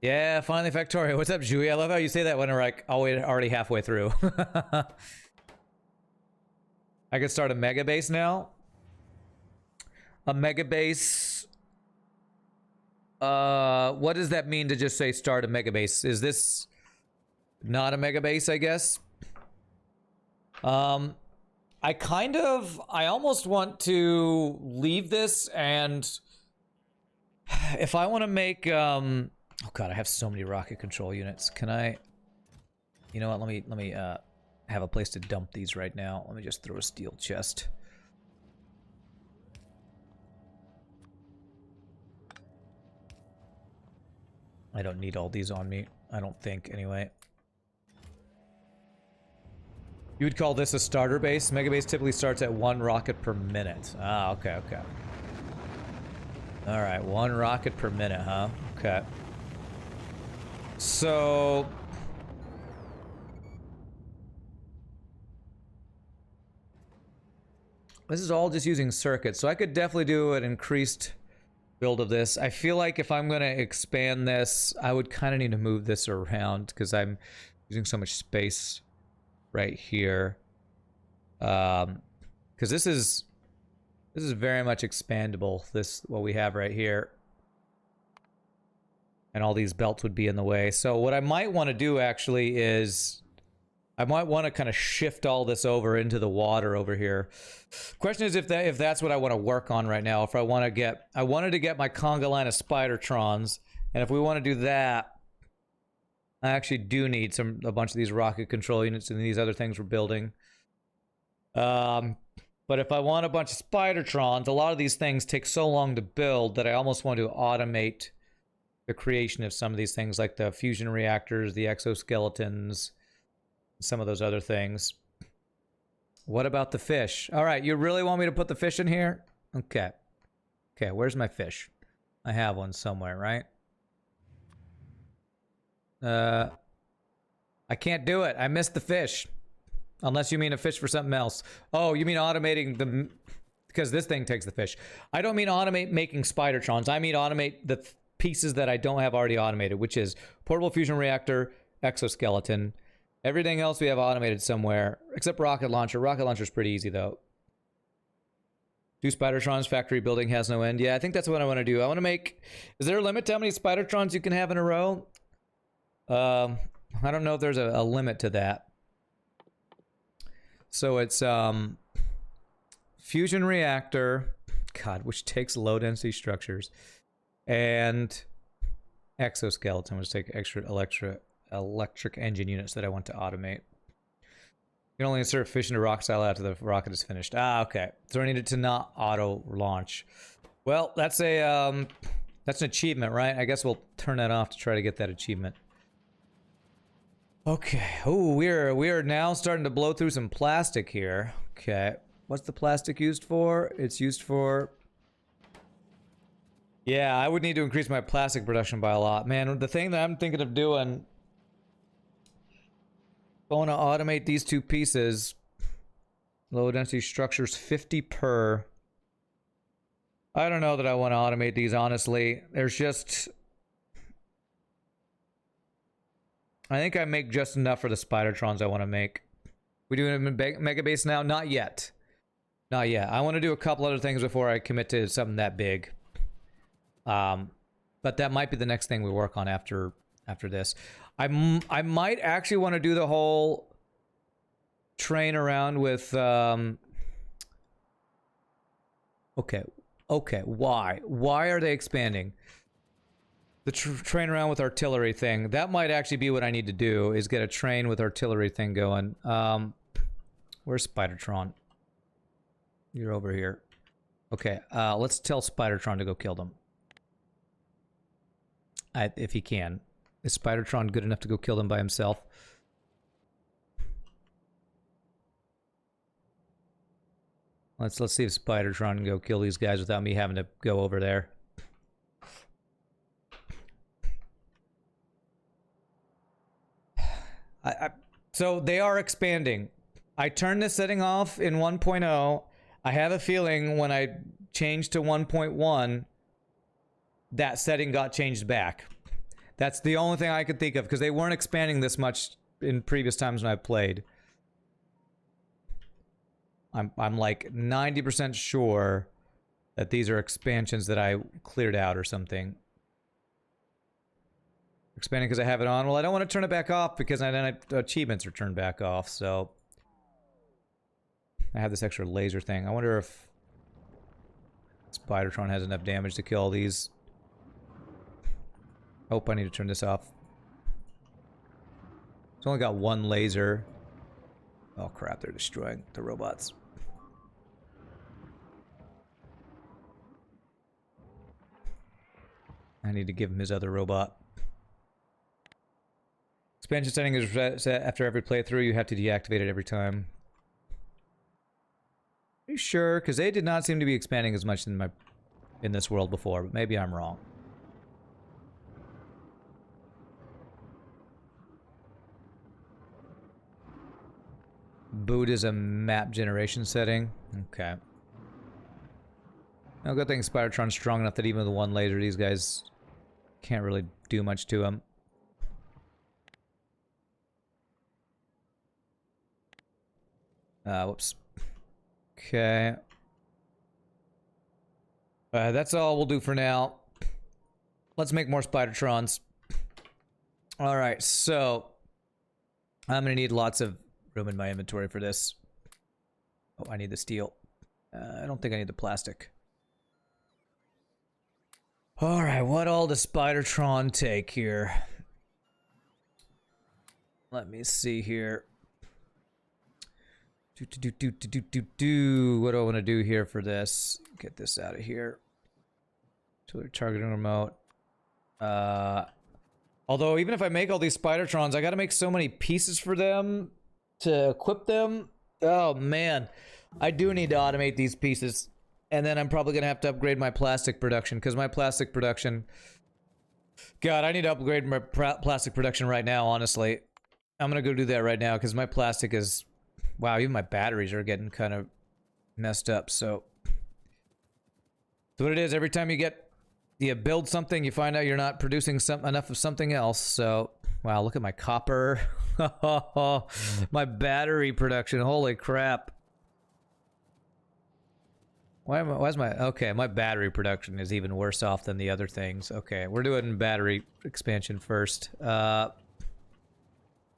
Yeah, finally Factorio. What's up, Jui? I love how you say that when we're like already halfway through. I could start a Megabase now. A Megabase. What does that mean to just say start a Megabase? Is this not a Megabase, I guess? I almost want to leave this, and if I want to make, oh god, I have so many rocket control units. Can I, you know what, let me have a place to dump these right now. Let me just throw a steel chest. I don't need all these on me, I don't think, anyway. You would call this a starter base? Megabase typically starts at 1 rocket per minute. Ah, okay, okay. Alright, 1 rocket per minute, huh? Okay. So... this is all just using circuits, so I could definitely do an increased build of this. I feel like if I'm going to expand this, I would kind of need to move this around because I'm using so much space right here. Because this is very much expandable. This what we have right here, and all these belts would be in the way. So what I might want to do actually is I might want to kind of shift all this over into the water over here. Question is if that's what I want to work on right now. If I wanted to get my conga line of Spidertrons, and if we want to do that, I actually do need a bunch of these rocket control units and these other things we're building. But if I want a bunch of Spidertrons, a lot of these things take so long to build that I almost want to automate the creation of some of these things, like the fusion reactors, the exoskeletons, some of those other things. What about the fish? All right, you really want me to put the fish in here? Okay. Okay, where's my fish? I have one somewhere, right? I can't do it. I missed the fish. Unless you mean a fish for something else. Oh, you mean automating the... Because this thing takes the fish. I don't mean automate making Spidertrons. I mean automate the pieces that I don't have already automated, which is portable fusion reactor, exoskeleton. Everything else we have automated somewhere, except rocket launcher. Rocket launcher's pretty easy, though. Do Spidertrons, factory building has no end. Yeah, I think that's what I want to do. I want to make... Is there a limit to how many Spidertrons you can have in a row? I don't know if there's a limit to that. So it's fusion reactor, God, which takes low density structures, and exoskeleton, which take extra electric engine units that I want to automate. You can only insert fission to rock style after the rocket is finished. Ah, okay. So I need it to not auto launch. Well, that's an achievement, right? I guess we'll turn that off to try to get that achievement. Okay. Oh, we are now starting to blow through some plastic here. Okay. What's the plastic used for? It's used for... Yeah, I would need to increase my plastic production by a lot. Man, the thing that I'm thinking of doing... I want to automate these two pieces. Low density structures, 50 per. I don't know that I want to automate these, honestly. There's just... I think I make just enough for the Spidertrons I want to make. We doing a Megabase now? Not yet. Not yet. I want to do a couple other things before I commit to something that big. But that might be the next thing we work on after this. I might actually want to do the whole train around with... Okay. Why? Why are they expanding? The train around with artillery thing. That might actually be what I need to do, is get a train with artillery thing going. Where's Spidertron? You're over here. Okay, let's tell Spidertron to go kill them. If he can. Is Spidertron good enough to go kill them by himself? Let's see if Spidertron can go kill these guys without me having to go over there. So they are expanding. I turned this setting off in 1.0. I have a feeling when I changed to 1.1, that setting got changed back. That's the only thing I could think of, because they weren't expanding this much in previous times when I've played. I'm like 90% sure that these are expansions that I cleared out or something. Expanding because I have it on. Well, I don't want to turn it back off because then achievements are turned back off, so... I have this extra laser thing. I wonder if Spidertron has enough damage to kill these. Oh, I need to turn this off. It's only got one laser. Oh crap, they're destroying the robots. I need to give him his other robot. Expansion setting is set after every playthrough. You have to deactivate it every time. Are you sure? Because they did not seem to be expanding as much in this world before, but maybe I'm wrong. Boot is a map generation setting. Okay. No, good thing Spidertron's strong enough that even with one laser, these guys can't really do much to him. Whoops. Okay. That's all we'll do for now. Let's make more Spidertrons. Alright, so I'm gonna need lots of room in my inventory for this. Oh, I need the steel. I don't think I need the plastic. Alright, what all does Spidertron take here? Let me see here. What do I want to do here for this? Get this out of here. Targeting remote. Although, even if I make all these Spidertrons, I gotta make so many pieces for them to equip them. Oh, man. I do need to automate these pieces. And then I'm probably gonna have to upgrade my plastic production, because my plastic production... God, I need to upgrade my plastic production right now, honestly. I'm gonna go do that right now, because my plastic is... Wow, even my batteries are getting kind of messed up, so... That's what it is. Every time you build something, you find out you're not producing enough of something else, so... Wow, look at my copper. My battery production, holy crap. Okay, my battery production is even worse off than the other things. Okay, we're doing battery expansion first. How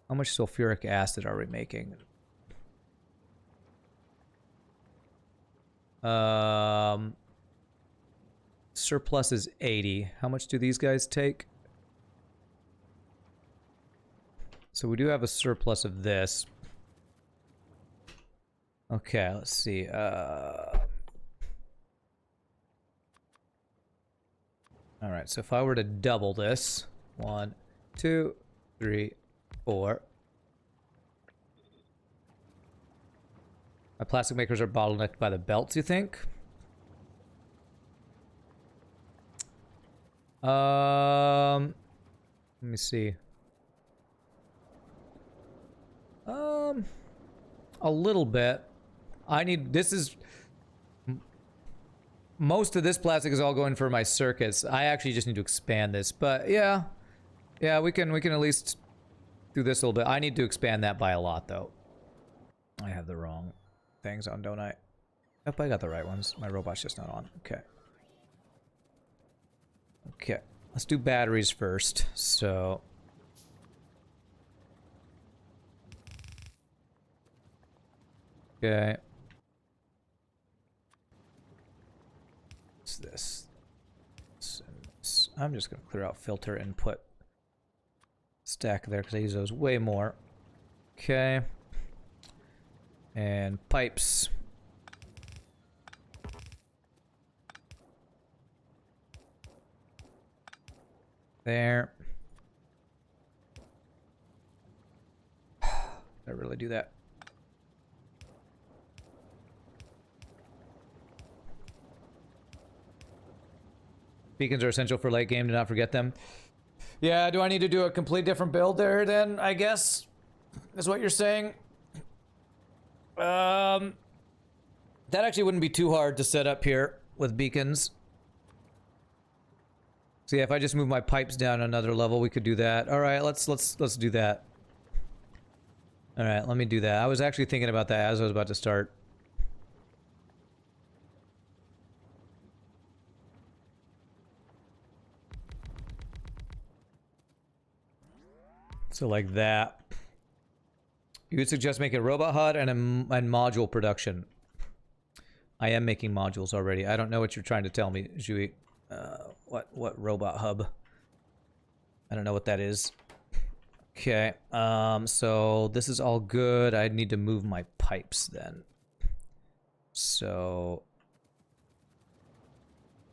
much sulfuric acid are we making? Surplus is 80. How much do these guys take? So we do have a surplus of this. Okay, let's see. Alright, so if I were to double this, 1, 2, 3, 4. My plastic makers are bottlenecked by the belts, you think? Let me see. A little bit. Most of this plastic is all going for my circuits. I actually just need to expand this, but yeah. Yeah, we can at least do this a little bit. I need to expand that by a lot, though. I have the wrong things on, don't I? Yep, I got the right ones. My robot's just not on. Okay. Okay. Let's do batteries first. So... Okay. What's this? I'm just gonna clear out filter and put stack there because I use those way more. Okay. And pipes. There. Did I really do that? Beacons are essential for late game, do not forget them. Yeah, do I need to do a complete different build there then, I guess? Is what you're saying? That actually wouldn't be too hard to set up here with beacons. So yeah, if I just move my pipes down another level, we could do that. Alright, let's do that. Alright, let me do that. I was actually thinking about that as I was about to start. So like that. You would suggest making a robot HUD and module production. I am making modules already. I don't know what you're trying to tell me, Jui. What robot hub? I don't know what that is. Okay. So this is all good. I need to move my pipes then. So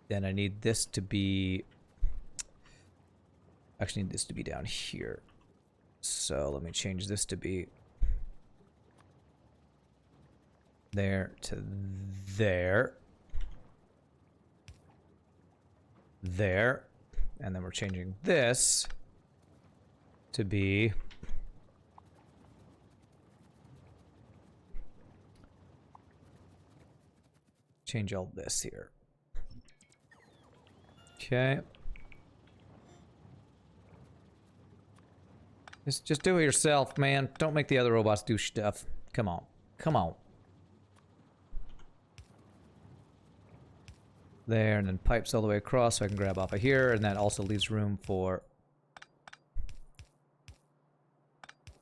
then I need this to be... Actually, I need this to be down here. So let me change this to be there to there. There. And then we're changing this to be change all this here. Okay. Just do it yourself, man. Don't make the other robots do stuff. Come on. Come on. There, and then pipes all the way across so I can grab off of here, and that also leaves room for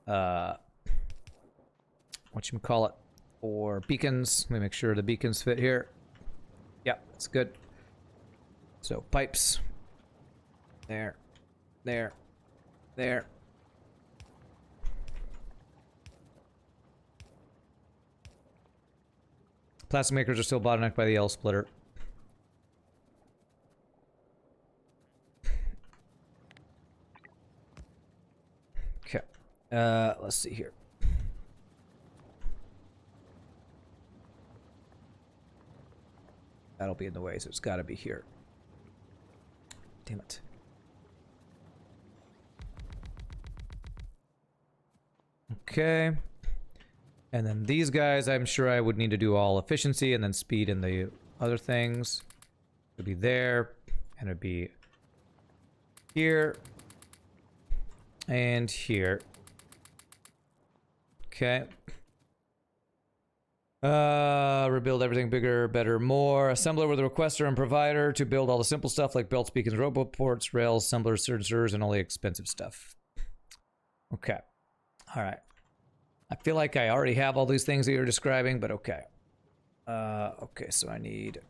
whatchamacallit, for beacons. Let me make sure the beacons fit here. Yep, that's good. So pipes. There. There. There. Plastic makers are still bottlenecked by the L splitter. Okay. Let's see here. That'll be in the way, so it's got to be here. Damn it. Okay. And then these guys, I'm sure I would need to do all efficiency and then speed and the other things. It'd be there, and it'd be here, and here. Okay. Rebuild everything bigger, better, more. Assembler with a requester and provider to build all the simple stuff like belts, beacons, robot ports, rails, assemblers, sensors, and all the expensive stuff. Okay. All right. I feel like I already have all these things that you're describing, but okay. Okay, so I need...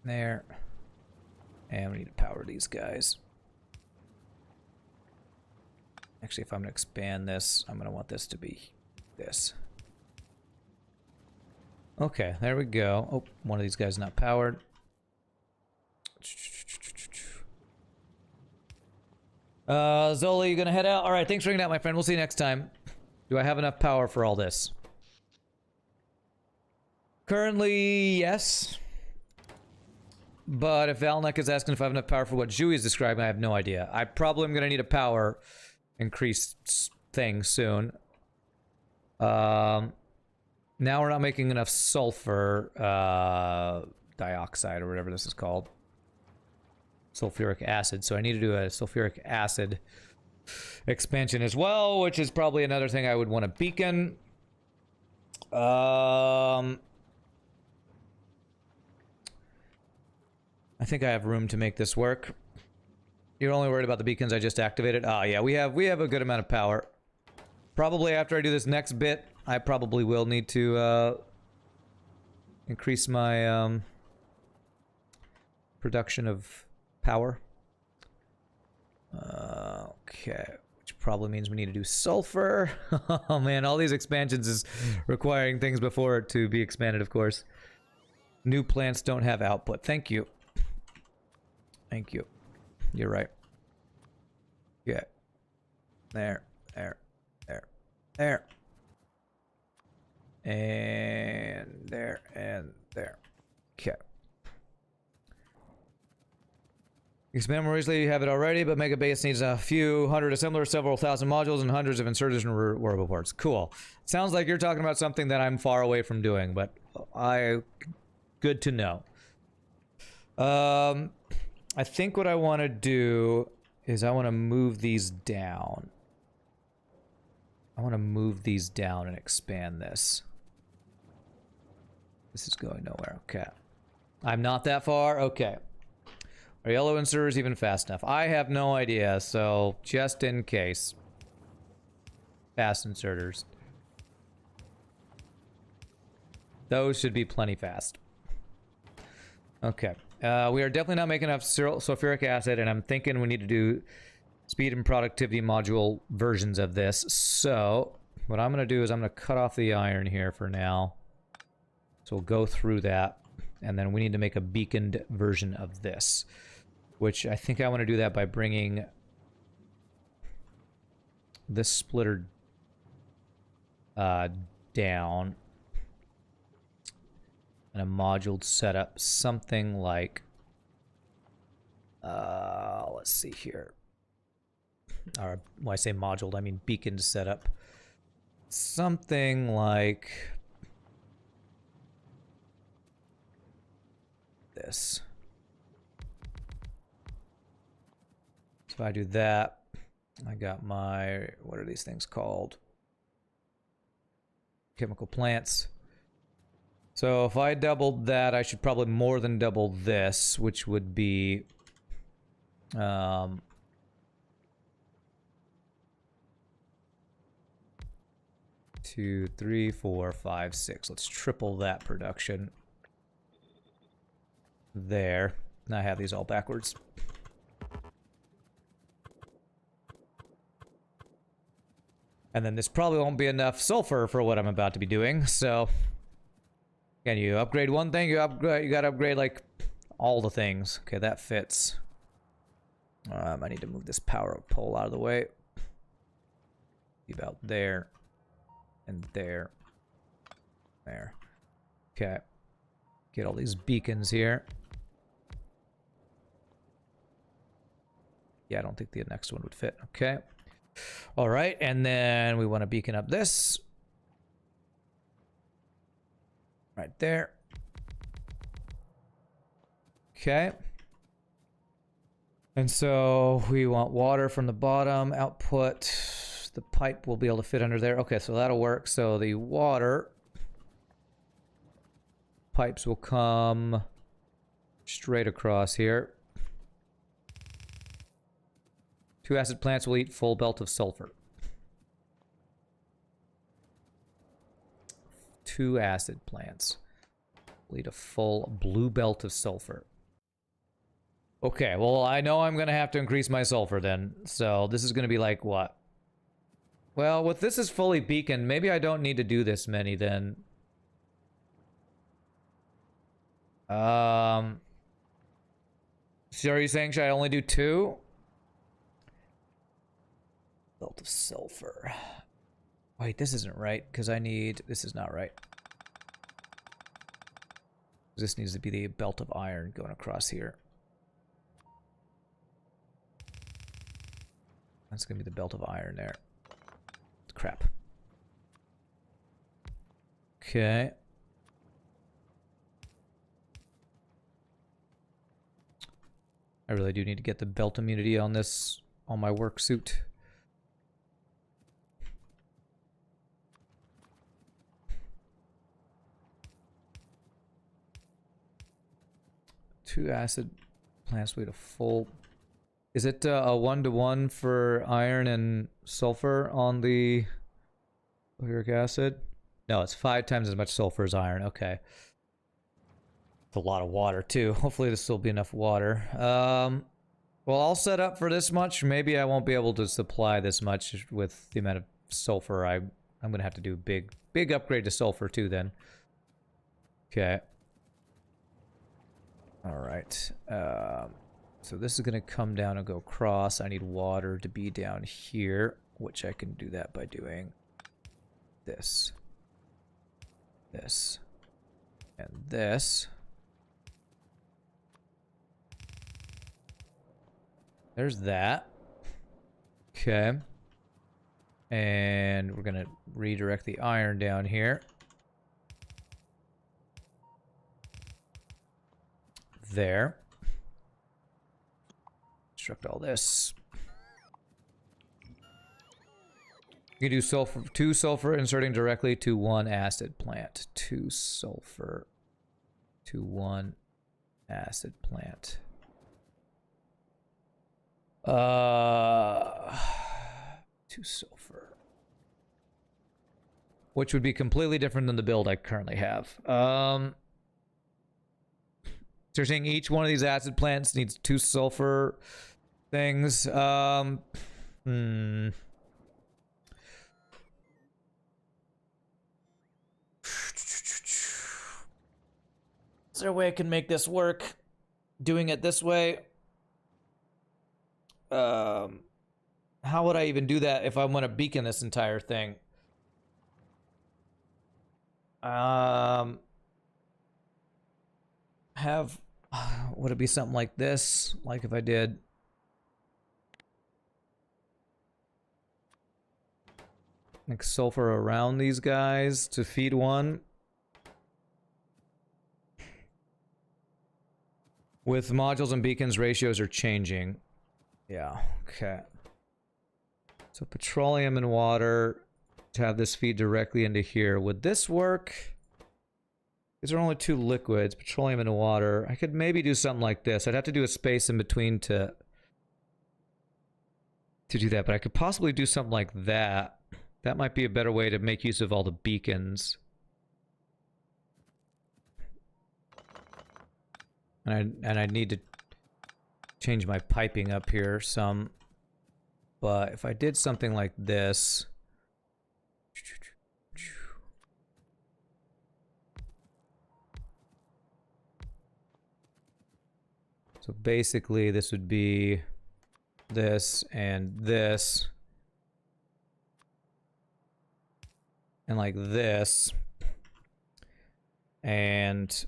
there. And we need to power these guys. Actually, if I'm going to expand this, I'm going to want this to be this. Okay, there we go. Oh, one of these guys not powered. Zola, you gonna head out? Alright, thanks for hanging out, my friend. We'll see you next time. Do I have enough power for all this? Currently, yes. But if Valnek is asking if I have enough power for what Jui is describing, I have no idea. I probably am gonna need a power increase thing soon. Now we're not making enough sulfur dioxide or whatever this is called. Sulfuric acid, so I need to do a sulfuric acid expansion as well, which is probably another thing I would want to beacon. I think I have room to make this work. You're only worried about the beacons I just activated? Ah, yeah, we have a good amount of power. Probably after I do this next bit, I probably will need to increase my production of power. Okay, which probably means we need to do sulfur. Oh man, all these expansions is requiring things before it to be expanded, of course. New plants don't have output. Thank you. Thank you. You're right. Yeah. There, there, there, there. And there, and there. Okay. Expand more easily, you have it already, but Megabase needs a few hundred assemblers, several thousand modules, and hundreds of inserters and wearable parts. Cool. Sounds like you're talking about something that I'm far away from doing, but good to know. I think what I want to do is I want to move these down. I want to move these down and expand this. This is going nowhere. Okay. I'm not that far? Okay. Are yellow inserters even fast enough? I have no idea, so just in case. Fast inserters. Those should be plenty fast. Okay. We are definitely not making enough sulfuric acid, and I'm thinking we need to do speed and productivity module versions of this. So, what I'm going to do is I'm going to cut off the iron here for now. So we'll go through that, and then we need to make a beaconed version of this. Which I think I want to do that by bringing this splitter down in a moduled setup, something like let's see here. Or when I say moduled, I mean beaconed setup. Something like this. So if I do that, I got my, what are these things called? Chemical plants. So if I doubled that, I should probably more than double this, which would be 2, 3, 4, 5, 6. Let's triple that production. There. Now I have these all backwards. And then this probably won't be enough sulfur for what I'm about to be doing, so... Again, you upgrade one thing, you gotta upgrade, like, all the things. Okay, that fits. I need to move this power pole out of the way. About there. And there. There. Okay. Get all these beacons here. Yeah, I don't think the next one would fit. Okay. All right, and then we want to beacon up this. Right there. Okay. And so we want water from the bottom. Output. The pipe will be able to fit under there. Okay, so that'll work. So the water pipes will come straight across here. 2 acid plants will eat full belt of sulfur. 2 acid plants will eat a full blue belt of sulfur. Okay, well, I know I'm going to have to increase my sulfur then. So this is going to be like what? Well, with this is fully beaconed, maybe I don't need to do this many then. So are you saying should I only do 2? Belt of sulfur. Wait, this isn't right, because I need... This is not right. This needs to be the belt of iron going across here. That's going to be the belt of iron there. Crap. Okay. I really do need to get the belt immunity on this, on my work suit. Two acid plants with a full... Is it a 1-to-1 for iron and sulfur on the sulfuric acid? No, it's 5 times as much sulfur as iron. Okay. It's a lot of water, too. Hopefully this will be enough water. Well, I'll set up for this much. Maybe I won't be able to supply this much with the amount of sulfur. I'm going to have to do a big upgrade to sulfur, too, then. Okay. All right. So this is going to come down and go across. I need water to be down here, which I can do that by doing this, this, and this. There's that. Okay. And we're going to redirect the iron down here. There. Construct all this. You can do sulfur, 2 sulfur inserting directly to 1 acid plant. 2 sulfur to 1 acid plant. 2 sulfur. Which would be completely different than the build I currently have. So you're saying each one of these acid plants needs 2 sulfur things. Is there a way I can make this work? Doing it this way? How would I even do that if I want to beacon this entire thing? Would it be something like this? Like if I did like sulfur around these guys to feed one? With modules and beacons, ratios are changing. Yeah, okay. So petroleum and water to have this feed directly into here. Would this work? These are only 2 liquids, petroleum and water. I could maybe do something like this. I'd have to do a space in between to do that, but I could possibly do something like that. That might be a better way to make use of all the beacons. And I need to change my piping up here some. But if I did something like this... So basically this would be this and this. And like this. And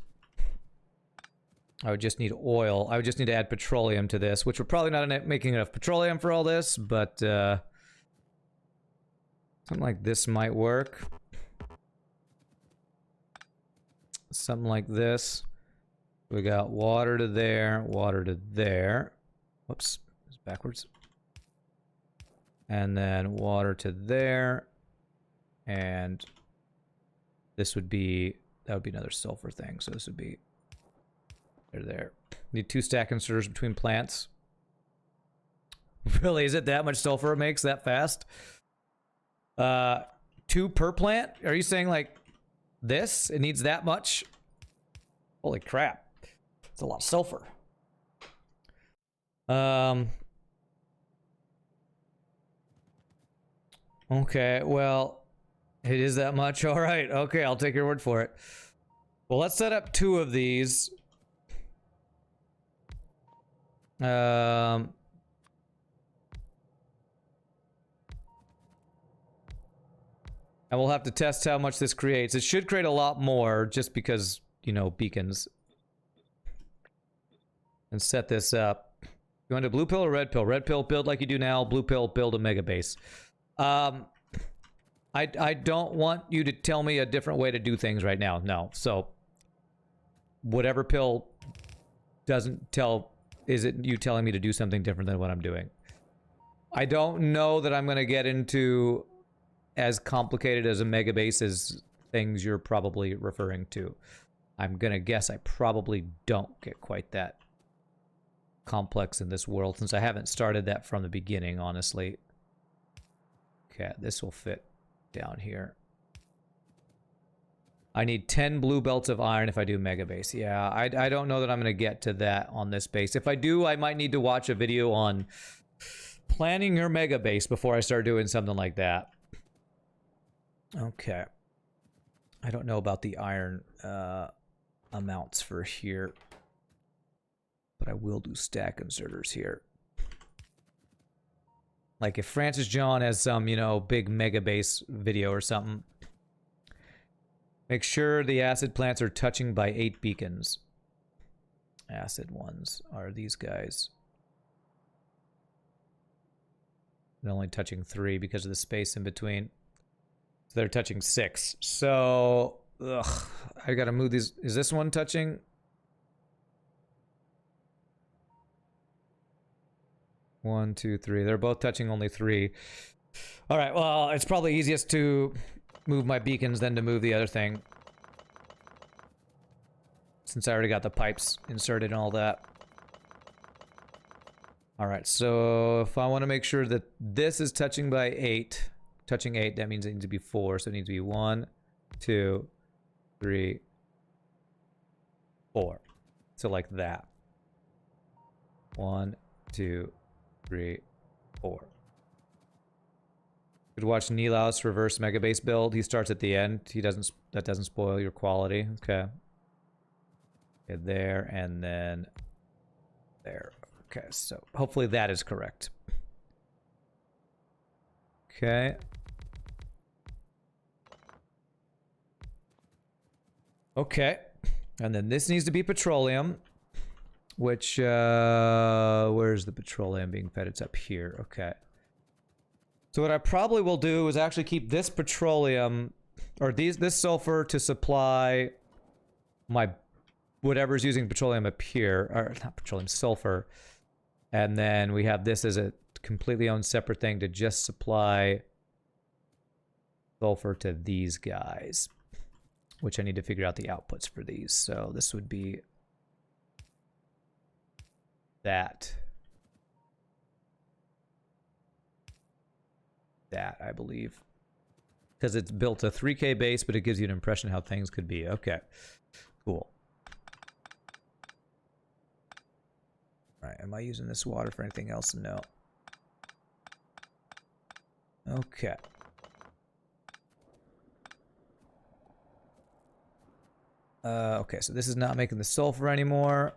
I would just need oil. I would just need to add petroleum to this, which we're probably not making enough petroleum for all this, but something like this might work. Something like this. We got water to there, water to there. Whoops, it's backwards. And then water to there. And this would be, that would be another sulfur thing. So this would be there. Need 2 stack inserters between plants. Really, is it that much sulfur it makes that fast? 2 per plant? Are you saying like this? It needs that much? Holy crap. It's a lot of sulfur. Okay, well, it is that much. All right. Okay, I'll take your word for it. Well, let's set up 2 of these. And we'll have to test how much this creates. It should create a lot more just because, you know, beacons. And set this up. You want a blue pill or red pill? Red pill, build like you do now. Blue pill, build a Megabase. I don't want you to tell me a different way to do things right now. No. So, whatever pill doesn't tell... Is it you telling me to do something different than what I'm doing? I don't know that I'm going to get into as complicated as a Megabase as things you're probably referring to. I'm going to guess I probably don't get quite that complex in this world since I haven't started that from the beginning, honestly. Okay, this will fit down here. I need 10 blue belts of iron if I do Megabase. Yeah, I don't know that I'm going to get to that on this base. If I do, I might need to watch a video on planning your Megabase before I start doing something like that. Okay. I don't know about the iron amounts for here. But I will do stack inserters here. Like if Francis John has some, you know, big Megabase video or something. Make sure the acid plants are touching by 8 beacons. Acid ones are these guys. They're only touching 3 because of the space in between. So they're touching 6. So, ugh, I gotta move these. Is this one touching? One, two, three. They're both touching only 3. All right, well, it's probably easiest to move my beacons than to move the other thing. Since I already got the pipes inserted and all that. All right, so if I want to make sure that this is touching by 8, touching 8, that means it needs to be 4. So it needs to be 1, 2, 3, 4. So like that. 1, 2, 3, 4. Could watch Nilaus reverse Megabase build. He starts at the end. He doesn't. That doesn't spoil your quality. Okay. Okay, there and then there. Okay, so hopefully that is correct. Okay. Okay, and then this needs to be petroleum. Which, where's the petroleum being fed? It's up here. Okay. So what I probably will do is actually keep this petroleum, or this sulfur to supply my whatever's using petroleum up here, or not petroleum, sulfur. And then we have this as a completely owned separate thing to just supply sulfur to these guys, which I need to figure out the outputs for these. So this would be that. That, I believe. Because it's built a 3K base, but it gives you an impression how things could be. Okay, cool. All right, am I using this water for anything else? No. Okay. Okay, so this is not making the sulfur anymore.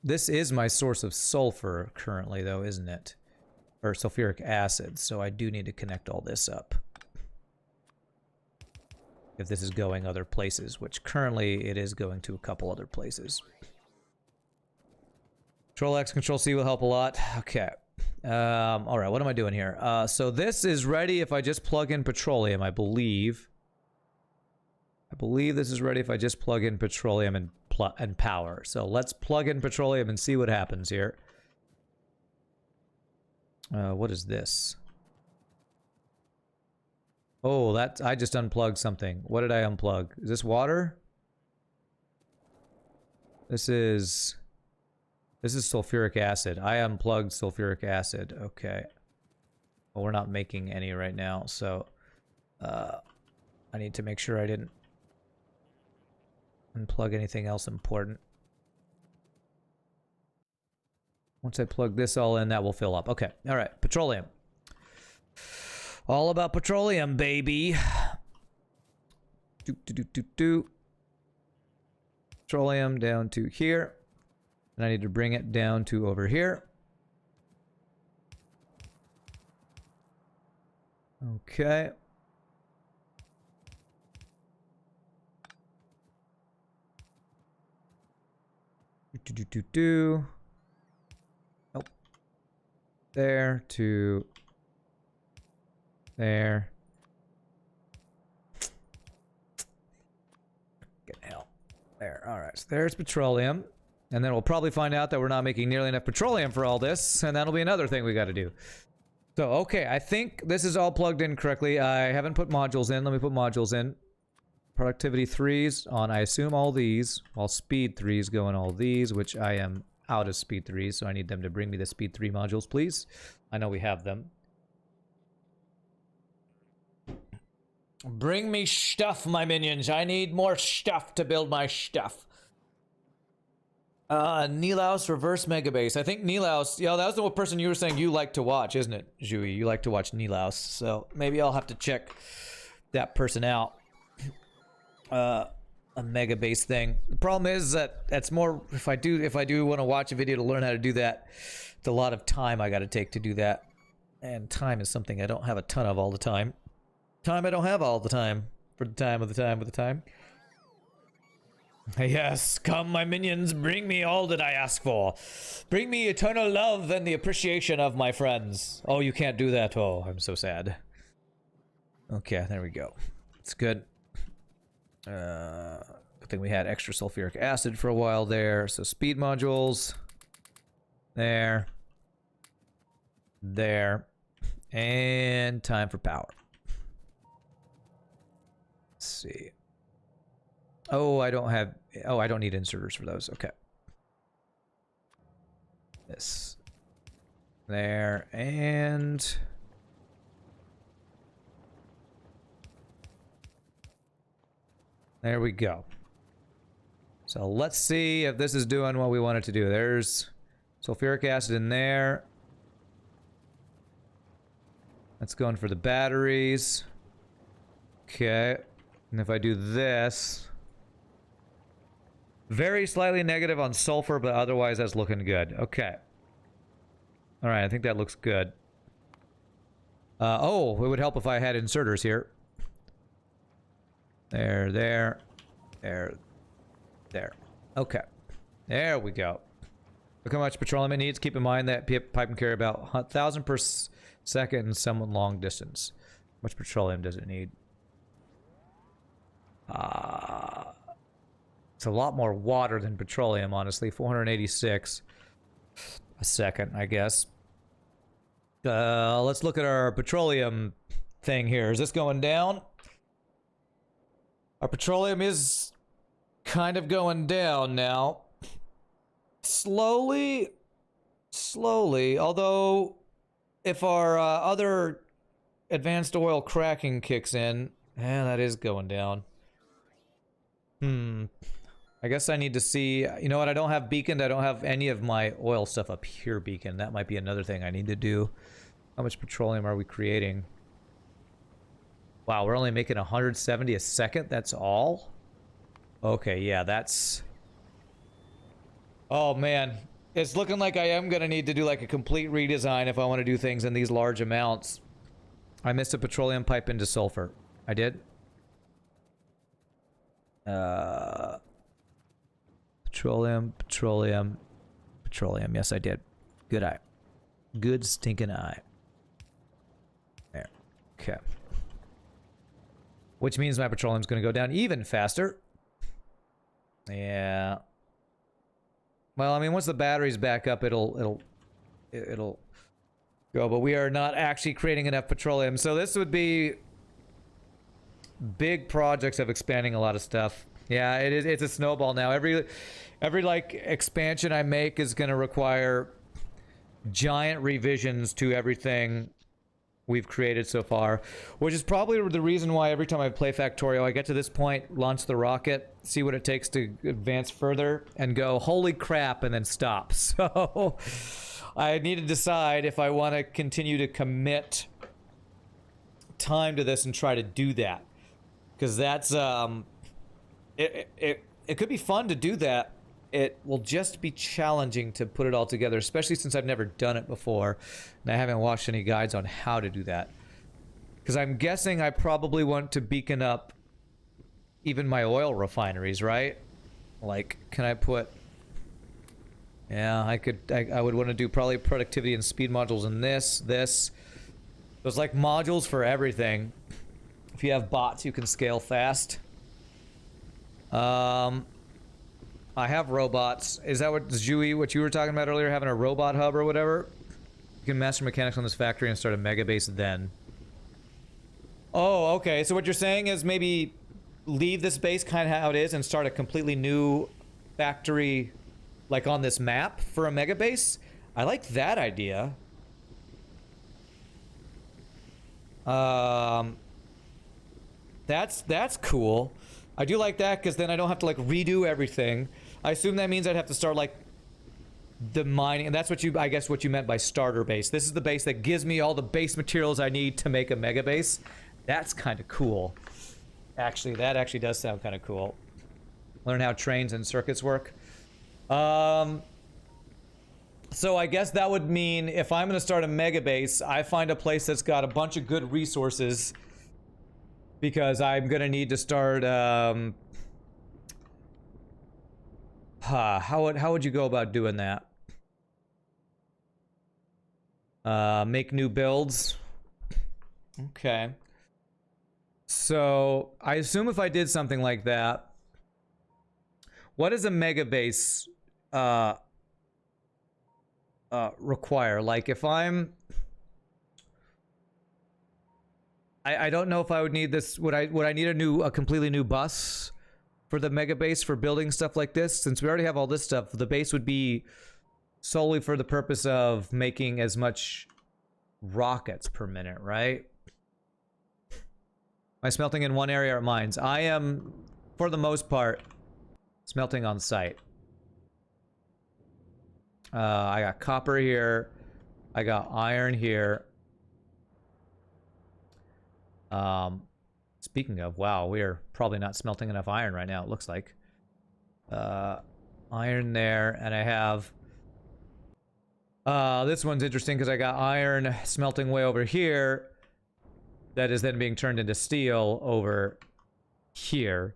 This is my source of sulfur currently, though, isn't it? Or sulfuric acid, so I do need to connect all this up. If this is going other places, which currently it is going to a couple other places. Control X, Control C will help a lot. Okay. All right, what am I doing here? So this is ready if I just plug in petroleum, I believe. I believe this is ready if I just plug in petroleum and power. So let's plug in petroleum and see what happens here. What is this? Oh, I just unplugged something. What did I unplug? Is this water? This is sulfuric acid. I unplugged sulfuric acid. Okay. Well, we're not making any right now, so I need to make sure I didn't unplug anything else important. Once I plug this all in, that will fill up. Okay. All right. Petroleum. All about petroleum, baby. Petroleum down to here. And I need to bring it down to over here. Okay. Nope. There to there. Get hell. There. All right. So there's petroleum. And then we'll probably find out that we're not making nearly enough petroleum for all this. And that'll be another thing we got to do. So, okay. I think this is all plugged in correctly. I haven't put modules in. Let me put modules in. Productivity 3s on, I assume, all these. While speed 3s go on all these, which I am out of speed 3s. So I need them to bring me the speed 3 modules, please. I know we have them. Bring me stuff, my minions. I need more stuff to build my stuff. Nilaus reverse Megabase. I think Nilaus, that was the person you were saying you like to watch, isn't it, Jui? You like to watch Nilaus. So maybe I'll have to check that person out. A Megabase thing. The problem is that that's more, if I do want to watch a video to learn how to do that, it's a lot of time I got to take to do that. And time is something I don't have a ton of all the time. Time I don't have all the time. For the time of the time of the time. Yes, come my minions, bring me all that I ask for. Bring me eternal love and the appreciation of my friends. Oh, you can't do that. Oh, I'm so sad. Okay, there we go. It's good. Good thing we had extra sulfuric acid for a while there. So speed modules. There. There. And time for power. Let's see. Oh, I don't have... Oh, I don't need inserters for those. Okay. This. There. And... there we go. So let's see if this is doing what we want it to do. There's sulfuric acid in there. That's going for the batteries. Okay. And if I do this... very slightly negative on sulfur, but otherwise that's looking good. Okay. Alright, I think that looks good. Oh, it would help if I had inserters here. There, there, there, there. Okay. There we go. Look how much petroleum it needs. Keep in mind that pipe can carry about 1,000 per second in some long distance. How much petroleum does it need? It's a lot more water than petroleum, honestly. 486 a second, I guess. Let's look at our petroleum thing here. Is this going down? Our petroleum is kind of going down now. Slowly. Although, if our other advanced oil cracking kicks in, that is going down. I guess I need to see... You know what? I don't have beaconed. I don't have any of my oil stuff up here beaconed. That might be another thing I need to do. How much petroleum are we creating? Wow, we're only making 170 a second? That's all? Okay, yeah, that's... Oh, man. It's looking like I am going to need to do like a complete redesign if I want to do things in these large amounts. I missed a petroleum pipe into sulfur. I did? Petroleum. Yes, I did. Good eye. Good stinking eye. There. Okay. Which means my petroleum's going to go down even faster. Yeah. Well, I mean, once the battery's back up, it'll go. But we are not actually creating enough petroleum. So this would be big projects of expanding a lot of stuff. Yeah, it is. It's a snowball now. Every like expansion I make is going to require giant revisions to everything we've created so far, which is probably the reason why every time I play Factorio, I get to this point, launch the rocket, see what it takes to advance further, and go, holy crap, and then stop. So I need to decide if I want to continue to commit time to this and try to do that, because that's it could be fun to do that. It will just be challenging to put it all together, especially since I've never done it before, and I haven't watched any guides on how to do that. Because I'm guessing I probably want to beacon up even my oil refineries, right? Like, can I put... Yeah, I would want to do probably productivity and speed modules in this. There's like modules for everything. If you have bots, you can scale fast. I have robots. Is that what Zhui, what you were talking about earlier, having a robot hub or whatever? You can master mechanics on this factory and start a megabase then. Oh, okay. So what you're saying is maybe leave this base kind of how it is and start a completely new factory, like on this map for a megabase? I like that idea. That's cool. I do like that because then I don't have to like redo everything. I assume that means I'd have to start like the mining, and that's what I guess what you meant by starter base. This is the base that gives me all the base materials I need to make a mega base. That's kind of cool. Actually, that actually does sound kind of cool. Learn how trains and circuits work. So I guess that would mean if I'm going to start a mega base, I find a place that's got a bunch of good resources, because I'm going to need to start how would you go about doing that? Make new builds. Okay. So I assume if I did something like that, what does a mega base require? Like if I don't know if I would need this. Would I need a completely new bus for the mega base for building stuff like this? Since we already have all this stuff, the base would be solely for the purpose of making as much rockets per minute, right? Am I smelting in one area or mines? I am, for the most part, smelting on site. I got copper here. I got iron here. Speaking of, wow, we're probably not smelting enough iron right now, it looks like. Iron there, and I have... this one's interesting because I got iron smelting way over here that is then being turned into steel over here.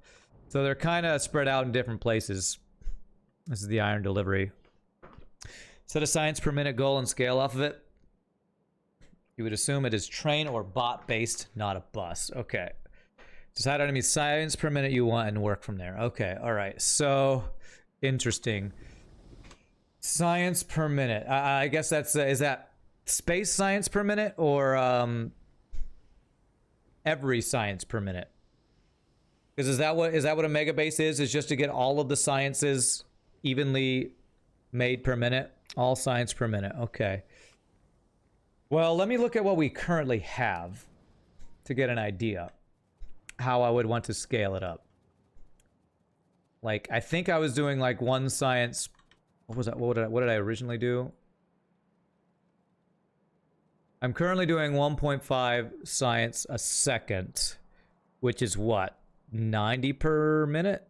So they're kind of spread out in different places. This is the iron delivery. Set a science per minute goal and scale off of it. You would assume it is train or bot based, not a bus. Okay. Decide on how many science per minute you want and work from there. Okay, all right. So, interesting. Science per minute. I guess that's is that space science per minute or every science per minute? Because is that what a megabase is? Is just to get all of the sciences evenly made per minute? All science per minute. Okay. Well, let me look at what we currently have to get an idea how I would want to scale it up. Like, I think I was doing like one science. What was that? What did I originally do? I'm currently doing 1.5 science a second, which is what? 90 per minute?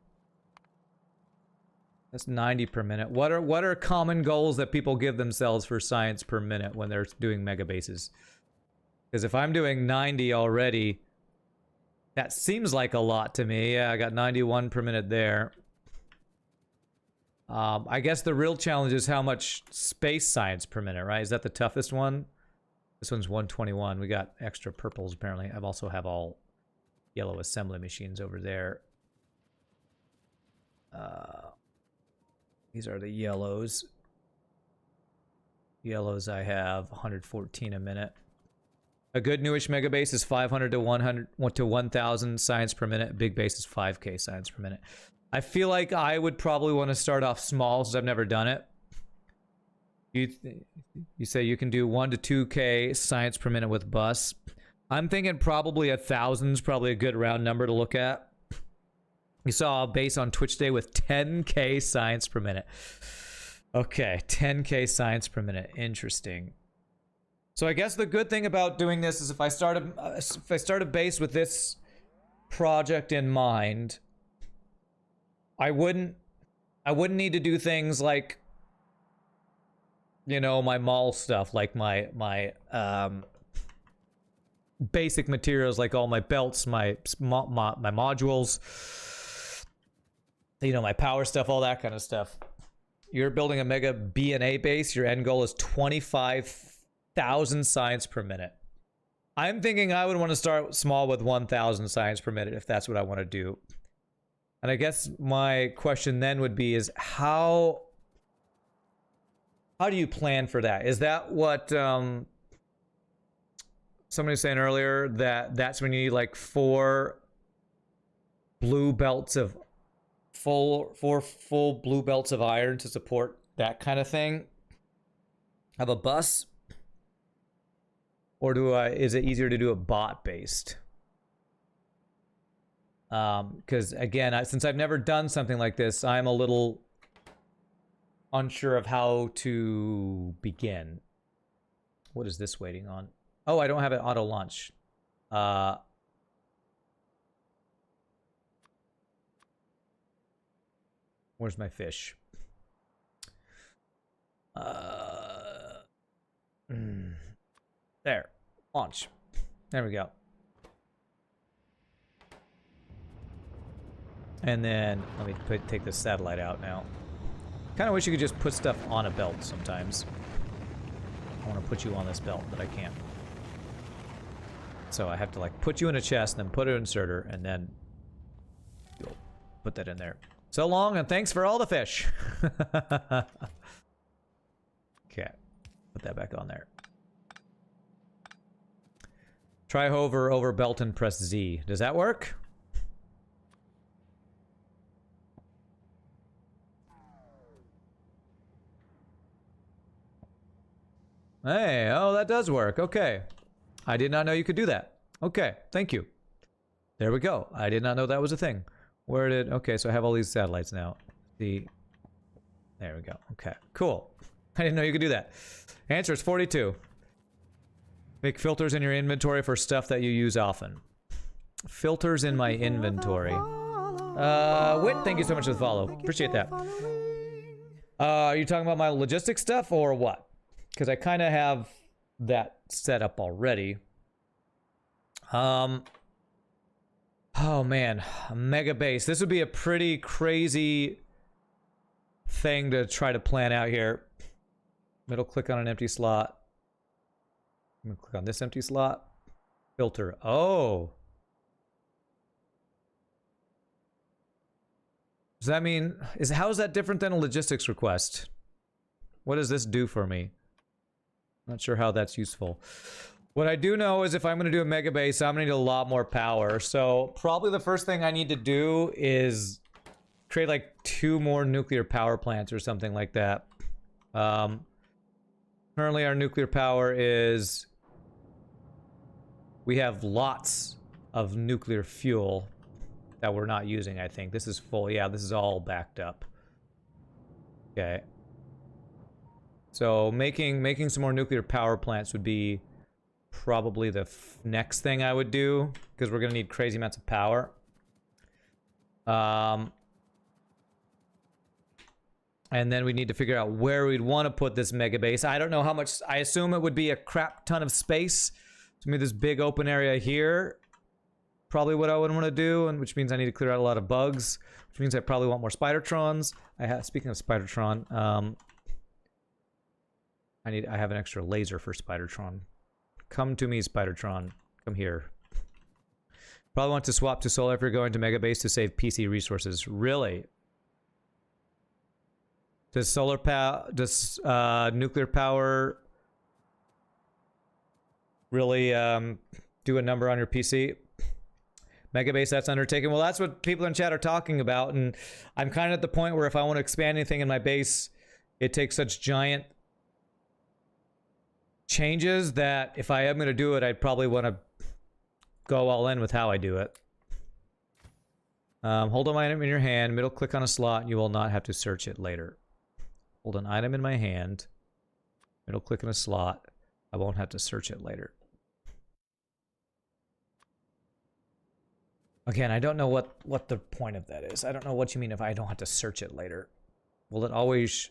That's 90 per minute. What are common goals that people give themselves for science per minute when they're doing megabases? Because if I'm doing 90 already, that seems like a lot to me. Yeah, I got 91 per minute there. I guess the real challenge is how much space science per minute, right? Is that the toughest one? This one's 121. We got extra purples, apparently. I also have all yellow assembly machines over there. These are the yellows. Yellows I have 114 a minute. A good newish megabase is 500 to 100 to 1,000 science per minute. Big base is 5K science per minute. I feel like I would probably want to start off small since I've never done it. You say you can do 1 to 2K science per minute with bus. I'm thinking probably 1,000 is probably a good round number to look at. You saw a base on Twitch today with 10K science per minute. Okay, 10K science per minute. Interesting. So I guess the good thing about doing this is if I start a base with this project in mind, I wouldn't need to do things like, you know, my mall stuff, like my basic materials, like all my belts, my modules, you know, my power stuff, all that kind of stuff. You're building a mega B&A base. Your end goal is 25,000 science per minute. I'm thinking I would want to start small with 1,000 science per minute if that's what I want to do. And I guess my question then would be is how do you plan for that? Is that what somebody was saying earlier, that's when you need like 4 blue belts of full blue belts of iron to support that kind of thing? Have a bus? Or is it easier to do a bot based? Because again, since I've never done something like this, I'm a little unsure of how to begin. What is this waiting on? Oh, I don't have it auto launch. Where's my fish? There. Launch. There we go. And then let me take this satellite out now. Kind of wish you could just put stuff on a belt sometimes. I want to put you on this belt, but I can't. So I have to like put you in a chest, and then put an inserter, and then you'll put that in there. So long, and thanks for all the fish. Okay, put that back on there. Try hover over belt and press Z. Does that work? Hey, oh, that does work. Okay. I did not know you could do that. Okay, thank you. There we go. I did not know that was a thing. Okay, so I have all these satellites now. There we go. Okay, cool. I didn't know you could do that. Answer is 42. Make filters in your inventory for stuff that you use often. Filters in my inventory. Wit, thank you so much for the follow. Appreciate that. Are you talking about my logistics stuff or what? Because I kind of have that set up already. Oh man, mega base. This would be a pretty crazy thing to try to plan out here. Middle click on an empty slot. I'm gonna click on this empty slot. Filter. Oh. Does that mean... how is that different than a logistics request? What does this do for me? Not sure how that's useful. What I do know is if I'm going to do a Megabase, I'm going to need a lot more power. So probably the first thing I need to do is create like 2 more nuclear power plants or something like that. Currently our nuclear power is... we have lots of nuclear fuel that we're not using, I think. This is full. Yeah, this is all backed up. Okay. So making some more nuclear power plants would be probably the next thing I would do, because we're going to need crazy amounts of power. And then we need to figure out where we'd want to put this Megabase. I don't know how much... I assume it would be a crap ton of space. To me, this big open area here, probably what I would want to do, and which means I need to clear out a lot of bugs, which means I probably want more Spidertrons. Speaking of Spidertron, I have an extra laser for Spidertron. Come to me, Spidertron. Come here. Probably want to swap to solar if you're going to Megabase to save PC resources. Really? Does solar power, does nuclear power really do a number on your PC? Megabase, that's undertaken. Well, that's what people in chat are talking about, and I'm kind of at the point where if I want to expand anything in my base, it takes such giant changes that if I am going to do it, I'd probably want to go all in with how I do it. Hold an item in your hand, middle click on a slot, and you will not have to search it later. Hold an item in my hand, middle click in a slot, I won't have to search it later. Again, I don't know what the point of that is. I don't know what you mean if I don't have to search it later. Will it always...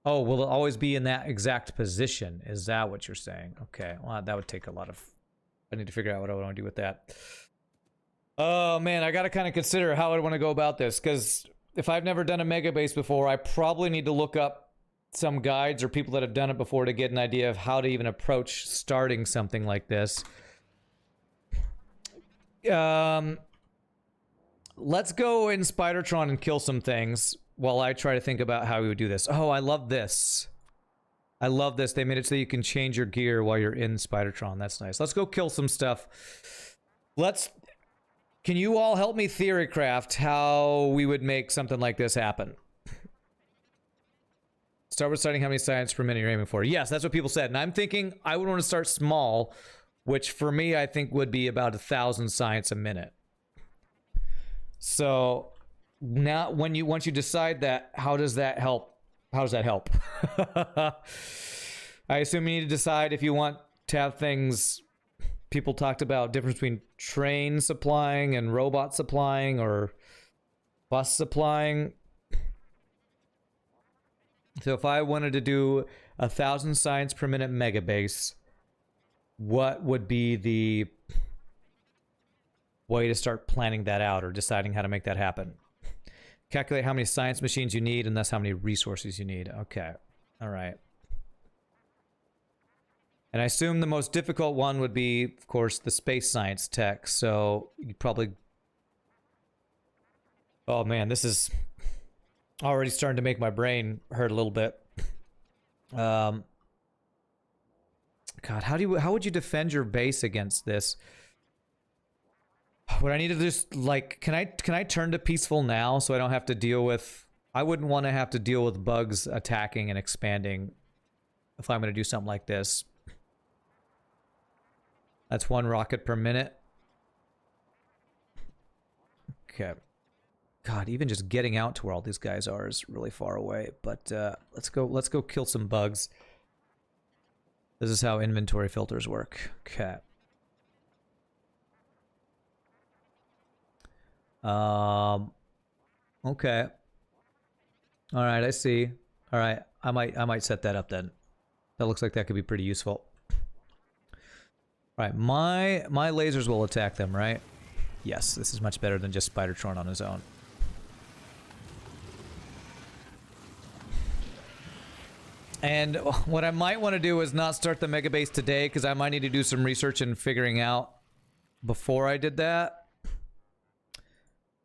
oh, will it always be in that exact position? Is that what you're saying? Okay, well, that would take a lot of... I need to figure out what I want to do with that. Oh, man, I got to kind of consider how I want to go about this, because if I've never done a Megabase before, I probably need to look up some guides or people that have done it before to get an idea of how to even approach starting something like this. Let's go in Spidertron and kill some things while I try to think about how we would do this. Oh, I love this. I love this. They made it so you can change your gear while you're in Spidertron. That's nice. Let's go kill some stuff. Can you all help me theorycraft how we would make something like this happen? Start with starting how many science per minute you're aiming for. Yes, that's what people said. And I'm thinking I would want to start small, which for me, I think would be about 1,000 science a minute. So now once you decide that, how does that help? How does that help? I assume you need to decide if you want to have things... People talked about difference between train supplying and robot supplying or bus supplying. So if I wanted to do 1,000 science per minute Megabase, what would be the way to start planning that out or deciding how to make that happen? Calculate how many science machines you need, and that's how many resources you need. Okay. All right. And I assume the most difficult one would be, of course, the space science tech. So you probably... Oh man, this is already starting to make my brain hurt a little bit. God, how would you defend your base against this? Would I need to just, like, can I turn to peaceful now so I don't have to deal with... I wouldn't want to have to deal with bugs attacking and expanding if I'm going to do something like this. That's 1 rocket per minute. Okay. God, even just getting out to where all these guys are is really far away. But let's go kill some bugs. This is how inventory filters work. Okay. Okay. All right, I see. All right, I might set that up then. That looks like that could be pretty useful. All right, my lasers will attack them, right? Yes, this is much better than just Spidertron on his own. And what I might want to do is not start the Megabase today, because I might need to do some research and figuring out before I did that.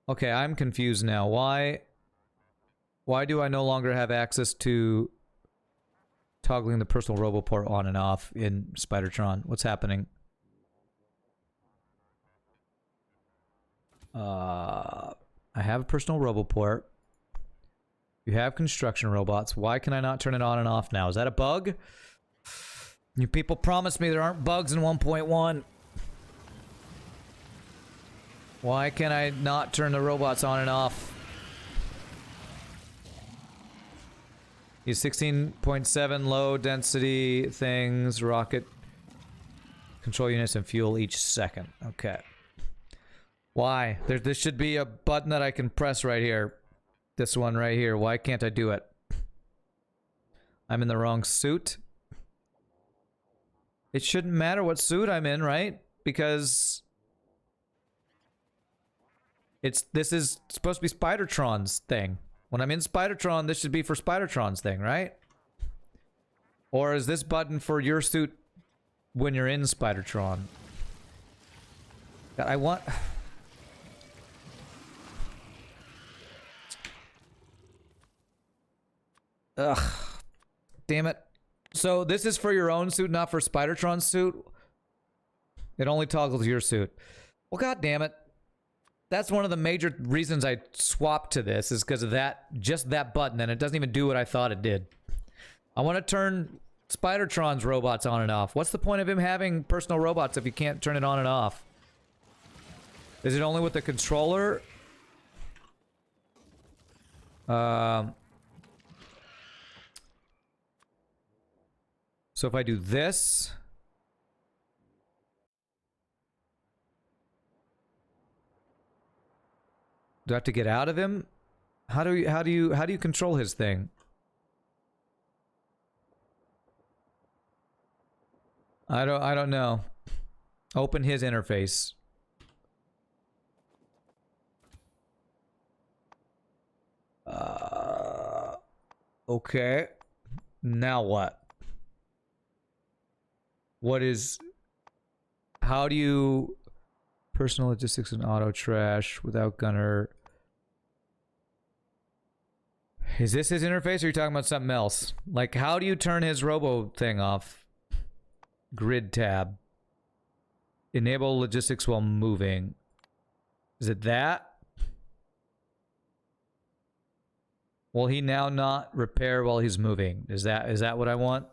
Okay, I'm confused now. Why do I no longer have access to toggling the personal roboport on and off in Spidertron? What's happening? I have a personal roboport. You have construction robots. Why can I not turn it on and off now? Is that a bug? You people promised me there aren't bugs in 1.1. Why can I not turn the robots on and off? Use 16.7 low density things, rocket control units, and fuel each second. Okay. Why? There should be a button that I can press right here. This one right here. Why can't I do it? I'm in the wrong suit. It shouldn't matter what suit I'm in, right? Because this is supposed to be Spidertron's thing. When I'm in Spidertron, this should be for Spidertron's thing, right? Or is this button for your suit when you're in Spidertron? God, I want... Ugh. Damn it. So this is for your own suit, not for Spidertron's suit? It only toggles your suit. Well, god damn it. That's one of the major reasons I swapped to this, is because of that, just that button, and it doesn't even do what I thought it did. I want to turn Spidertron's robots on and off. What's the point of him having personal robots if you can't turn it on and off? Is it only with the controller? So if I do this... Do I have to get out of him? How do you control his thing? I don't know. Open his interface. Okay. Now what? What is... How do you... Personal logistics and auto trash without gunner. Is this his interface, or are you talking about something else? Like, how do you turn his robo thing off? Grid tab. Enable logistics while moving. Is it that? Will he now not repair while he's moving? Is that what I want?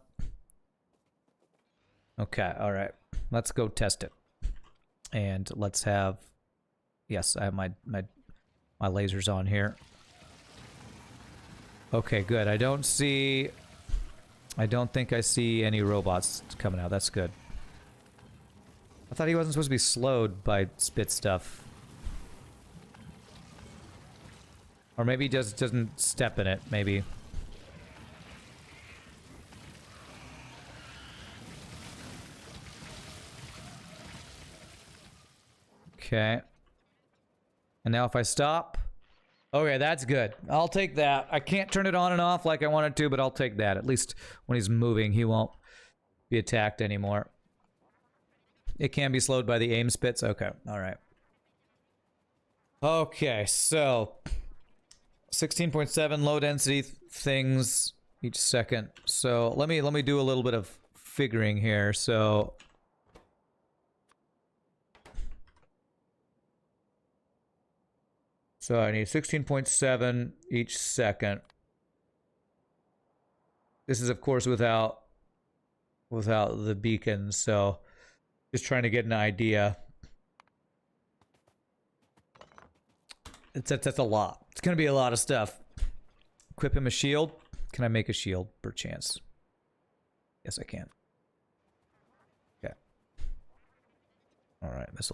Okay, alright. Let's go test it. And let's have... Yes, I have my lasers on here. Okay, good. I don't think I see any robots coming out. That's good. I thought he wasn't supposed to be slowed by spit stuff. Or maybe he just doesn't step in it, maybe. Okay. And now if I stop... Okay, that's good. I'll take that. I can't turn it on and off like I wanted to, but I'll take that. At least when he's moving, he won't be attacked anymore. It can be slowed by the aim spits? Okay, alright. Okay, so... 16.7 low density things each second. So let me do a little bit of figuring here. So... So I need 16.7 each second. This is, of course, without the beacons, so just trying to get an idea. That's a lot. It's gonna be a lot of stuff. Equip him a shield. Can I make a shield, perchance? Yes, I can. Alright, this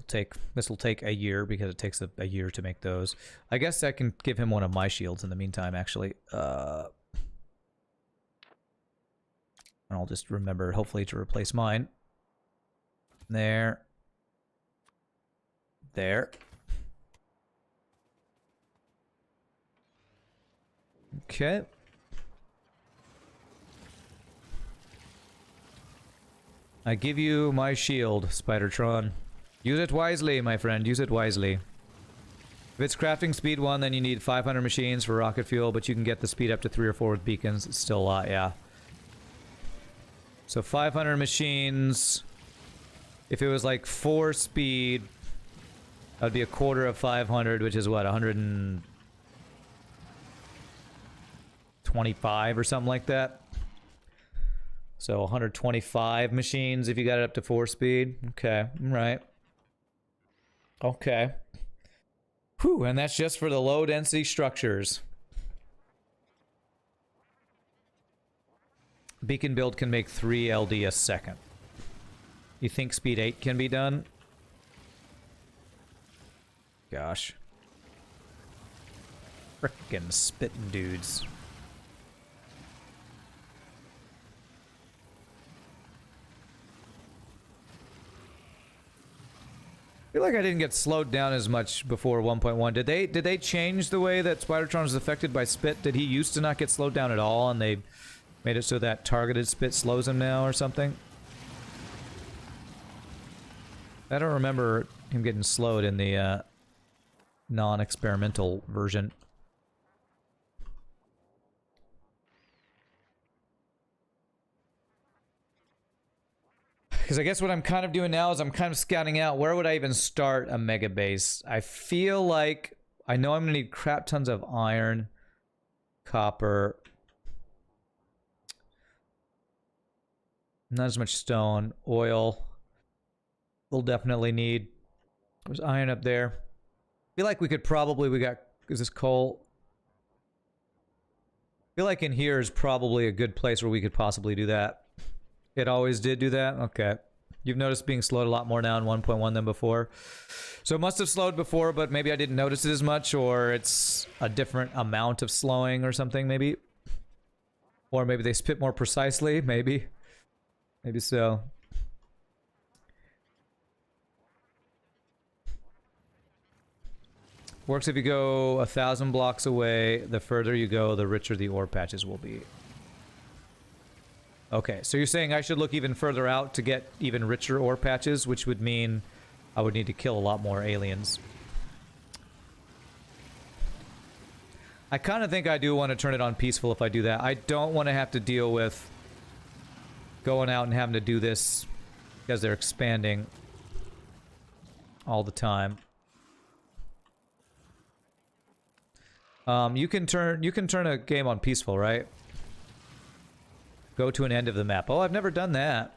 will take a year because it takes a year to make those. I guess I can give him one of my shields in the meantime, actually. And I'll just remember, hopefully, to replace mine. There. There. Okay. I give you my shield, Spidertron. Use it wisely, my friend. Use it wisely. If it's crafting speed 1, then you need 500 machines for rocket fuel, but you can get the speed up to 3 or 4 with beacons. It's still a lot, yeah. So 500 machines. If it was like 4 speed, that would be a quarter of 500, which is what, 125 or something like that. So 125 machines if you got it up to 4 speed. Okay, right. Okay. Whew, and that's just for the low density structures. Beacon build can make 3 LD a second. You think speed 8 can be done? Gosh. Frickin' spittin' dudes. I feel like I didn't get slowed down as much before 1.1. Did they change the way that Spidertron is affected by spit? Did he used to not get slowed down at all, and they made it so that targeted spit slows him now or something? I don't remember him getting slowed in the non-experimental version. Because I guess what I'm kind of doing now is I'm kind of scouting out where would I even start a mega base. I feel like I know I'm gonna need crap tons of iron, copper, not as much stone, oil. We'll definitely need. There's iron up there. I feel like we could probably, is this coal? I feel like in here is probably a good place where we could possibly do that. It always did do that? Okay. You've noticed being slowed a lot more now in 1.1 than before. So it must have slowed before, but maybe I didn't notice it as much, or it's a different amount of slowing or something, maybe. Or maybe they spit more precisely, maybe. Maybe so. Works if you go 1,000 blocks away. The further you go, the richer the ore patches will be. Okay, so you're saying I should look even further out to get even richer ore patches, which would mean I would need to kill a lot more aliens. I kind of think I do want to turn it on peaceful if I do that. I don't want to have to deal with going out and having to do this because they're expanding all the time. You can turn a game on peaceful, right? Go to an end of the map. Oh, I've never done that.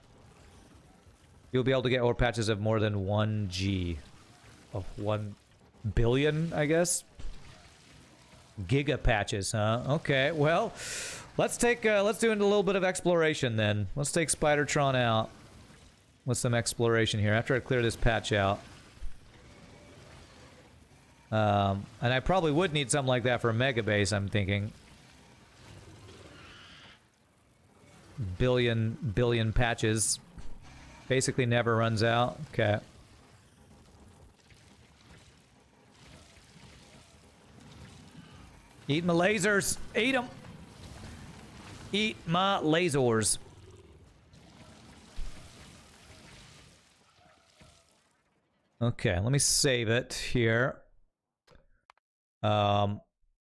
You'll be able to get ore patches of more than 1 G. Of 1 billion, I guess? Giga patches, huh? Okay, well, let's do a little bit of exploration then. Let's take Spidertron out with some exploration here after I clear this patch out. And I probably would need something like that for a Megabase, I'm thinking. Billion patches. Basically never runs out. Okay. Eat my lasers. Eat them. Eat my lasers. Okay, let me save it here. And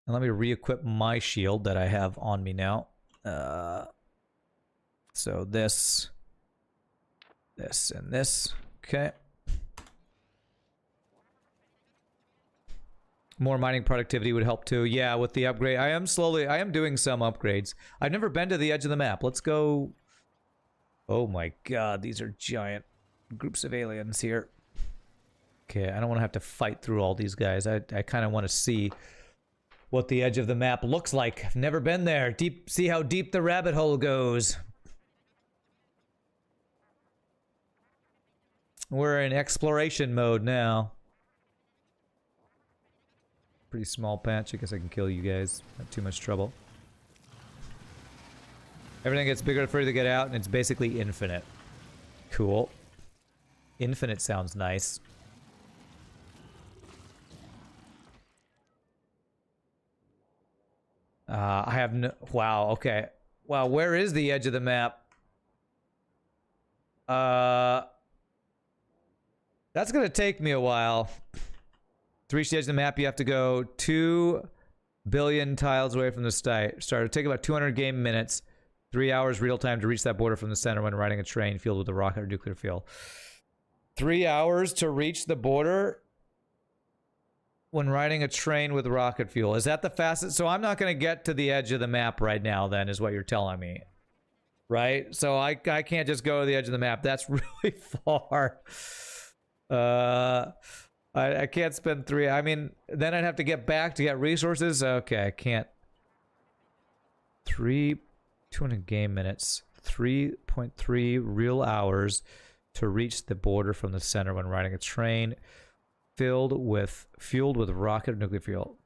let me re-equip my shield that I have on me now. So this, and this. Okay. More mining productivity would help too. Yeah, with the upgrade. I am doing some upgrades. I've never been to the edge of the map. Let's go. Oh my god, these are giant groups of aliens here. Okay, I don't want to have to fight through all these guys. I kind of want to see what the edge of the map looks like. I've never been there. See how deep the rabbit hole goes. We're in exploration mode now. Pretty small patch. I guess I can kill you guys. Not too much trouble. Everything gets bigger the further you get out, and it's basically infinite. Cool. Infinite sounds nice. I have no... Wow, okay. Wow, where is the edge of the map? That's gonna take me a while. To reach the edge of the map, you have to go 2 billion tiles away from the start. It'll take about 200 game minutes. 3 hours real time to reach that border from the center when riding a train filled with a rocket or nuclear fuel. 3 hours to reach the border when riding a train with rocket fuel. Is that the fastest? So I'm not going to get to the edge of the map right now, then, is what you're telling me. Right? So I can't just go to the edge of the map. That's really far. I can't spend 3. I mean, then I'd have to get back to get resources. Okay, I can't. 200 game minutes. 3.3 real hours to reach the border from the center when riding a train fueled with rocket or nuclear fuel.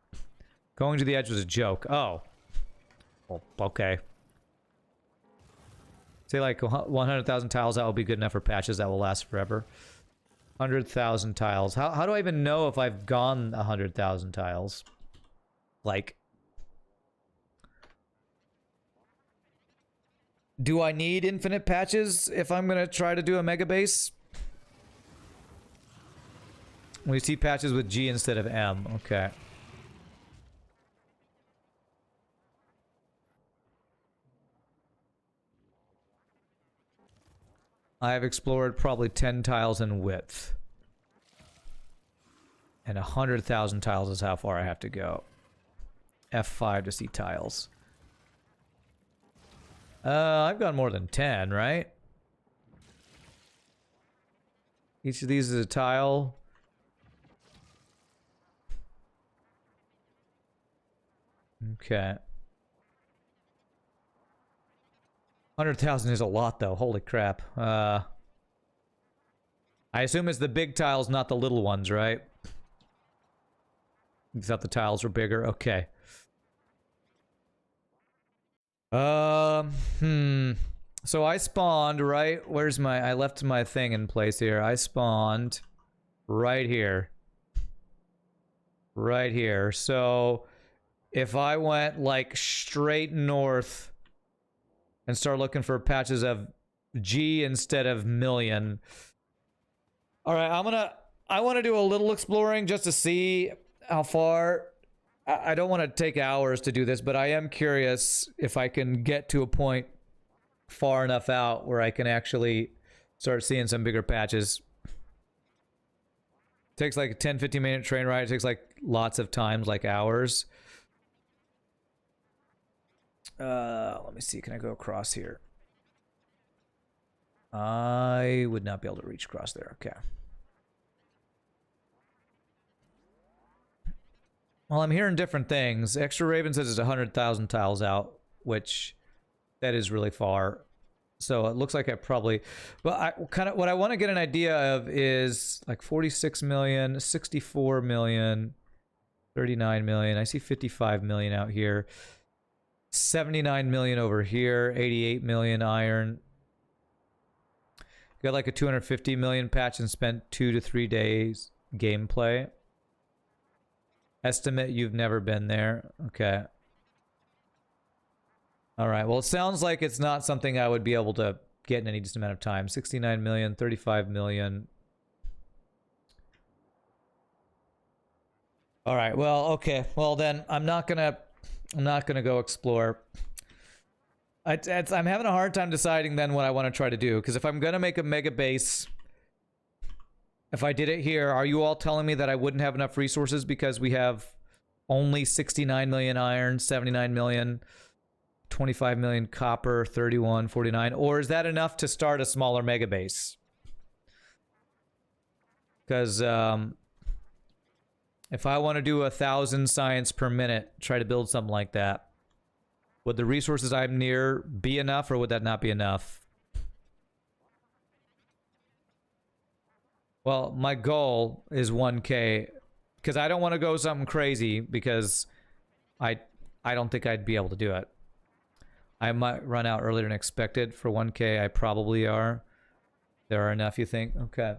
Going to the edge was a joke. Oh. Well, okay. Say like 100,000 tiles, that will be good enough for patches that will last forever. 100,000 tiles. How do I even know if I've gone 100,000 tiles? Like, do I need infinite patches if I'm gonna try to do a Megabase? We see patches with G instead of M. Okay. I have explored probably 10 tiles in width. And 100,000 tiles is how far I have to go. F5 to see tiles. I've gone more than 10, right? Each of these is a tile. Okay. 100,000 is a lot, though. Holy crap. I assume it's the big tiles, not the little ones, right? You thought the tiles were bigger? Okay. So I spawned, right? Where's my... I left my thing in place here. I spawned right here. Right here. So if I went, like, straight north and start looking for patches of G instead of million. All right, I want to do a little exploring just to see how far. I don't want to take hours to do this, but I am curious if I can get to a point far enough out where I can actually start seeing some bigger patches. It takes like a 10-15 minute train ride. It takes like lots of times, like hours. Let me see. Can I go across here? I would not be able to reach across there. Okay. Well, I'm hearing different things. Extra Raven says it's 100,000 tiles out, which that is really far. So it looks like I probably... But I kind of... What I want to get an idea of is like 46 million, 64 million, 39 million. I see 55 million out here. 79 million over here, 88 million iron. Got like a 250 million patch and spent 2 to 3 days gameplay. Estimate you've never been there. Okay. All right. Well, it sounds like it's not something I would be able to get in any decent amount of time. 69 million, 35 million. All right. Well, okay. Well, then I'm not gonna go explore. I'm having a hard time deciding then what I want to try to do, because if I'm gonna make a mega base, if I did it here, are you all telling me that I wouldn't have enough resources because we have only 69 million iron, 79 million, 25 million copper, 31, 49, or is that enough to start a smaller mega base? Because if I want to do 1,000 science per minute, try to build something like that, would the resources I'm near be enough, or would that not be enough? Well, my goal is 1K, because I don't want to go something crazy, because I don't think I'd be able to do it. I might run out earlier than expected for 1K. I probably are. There are enough, you think? Okay.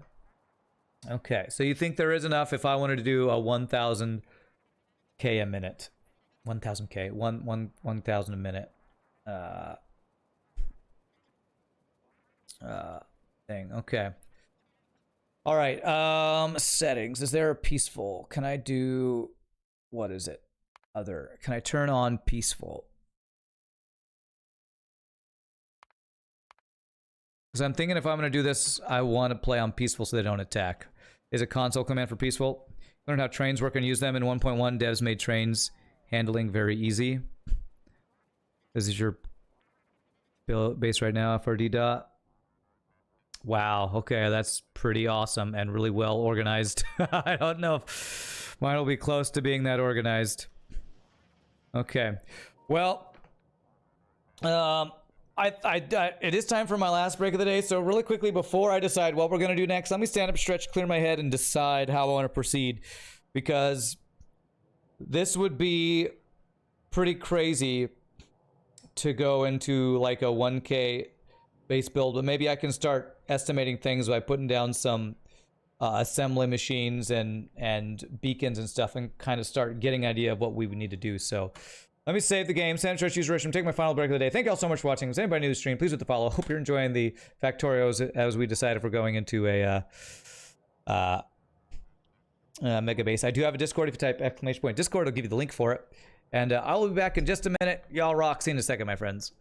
Okay, so you think there is enough if I wanted to do a 1,000K a minute? 1,000K, 1,000 a minute. Thing. Okay. All right. Settings. Is there a peaceful? Can I do, what is it? Other. Can I turn on peaceful? Because I'm thinking if I'm going to do this, I want to play on peaceful so they don't attack. Is a console command for peaceful? Learn how trains work and use them. In 1.1, devs made trains handling very easy. This is your base right now for D-Dot. Wow, okay, that's pretty awesome and really well organized. I don't know if mine will be close to being that organized. Okay, well, it is time for my last break of the day, so really quickly before I decide what we're going to do next, let me stand up, stretch, clear my head, and decide how I want to proceed, because this would be pretty crazy to go into like a 1K base build, but maybe I can start estimating things by putting down some assembly machines and beacons and stuff, and kind of start getting an idea of what we would need to do. So let me save the game. Sand Church user I'm taking my final break of the day. Thank you all so much for watching. If anybody new to the stream, please hit the follow. Hope you're enjoying the Factorios as we decide if we're going into a Megabase. I do have a Discord. If you type !Discord, I'll give you the link for it. And I will be back in just a minute. Y'all rock. See you in a second, my friends.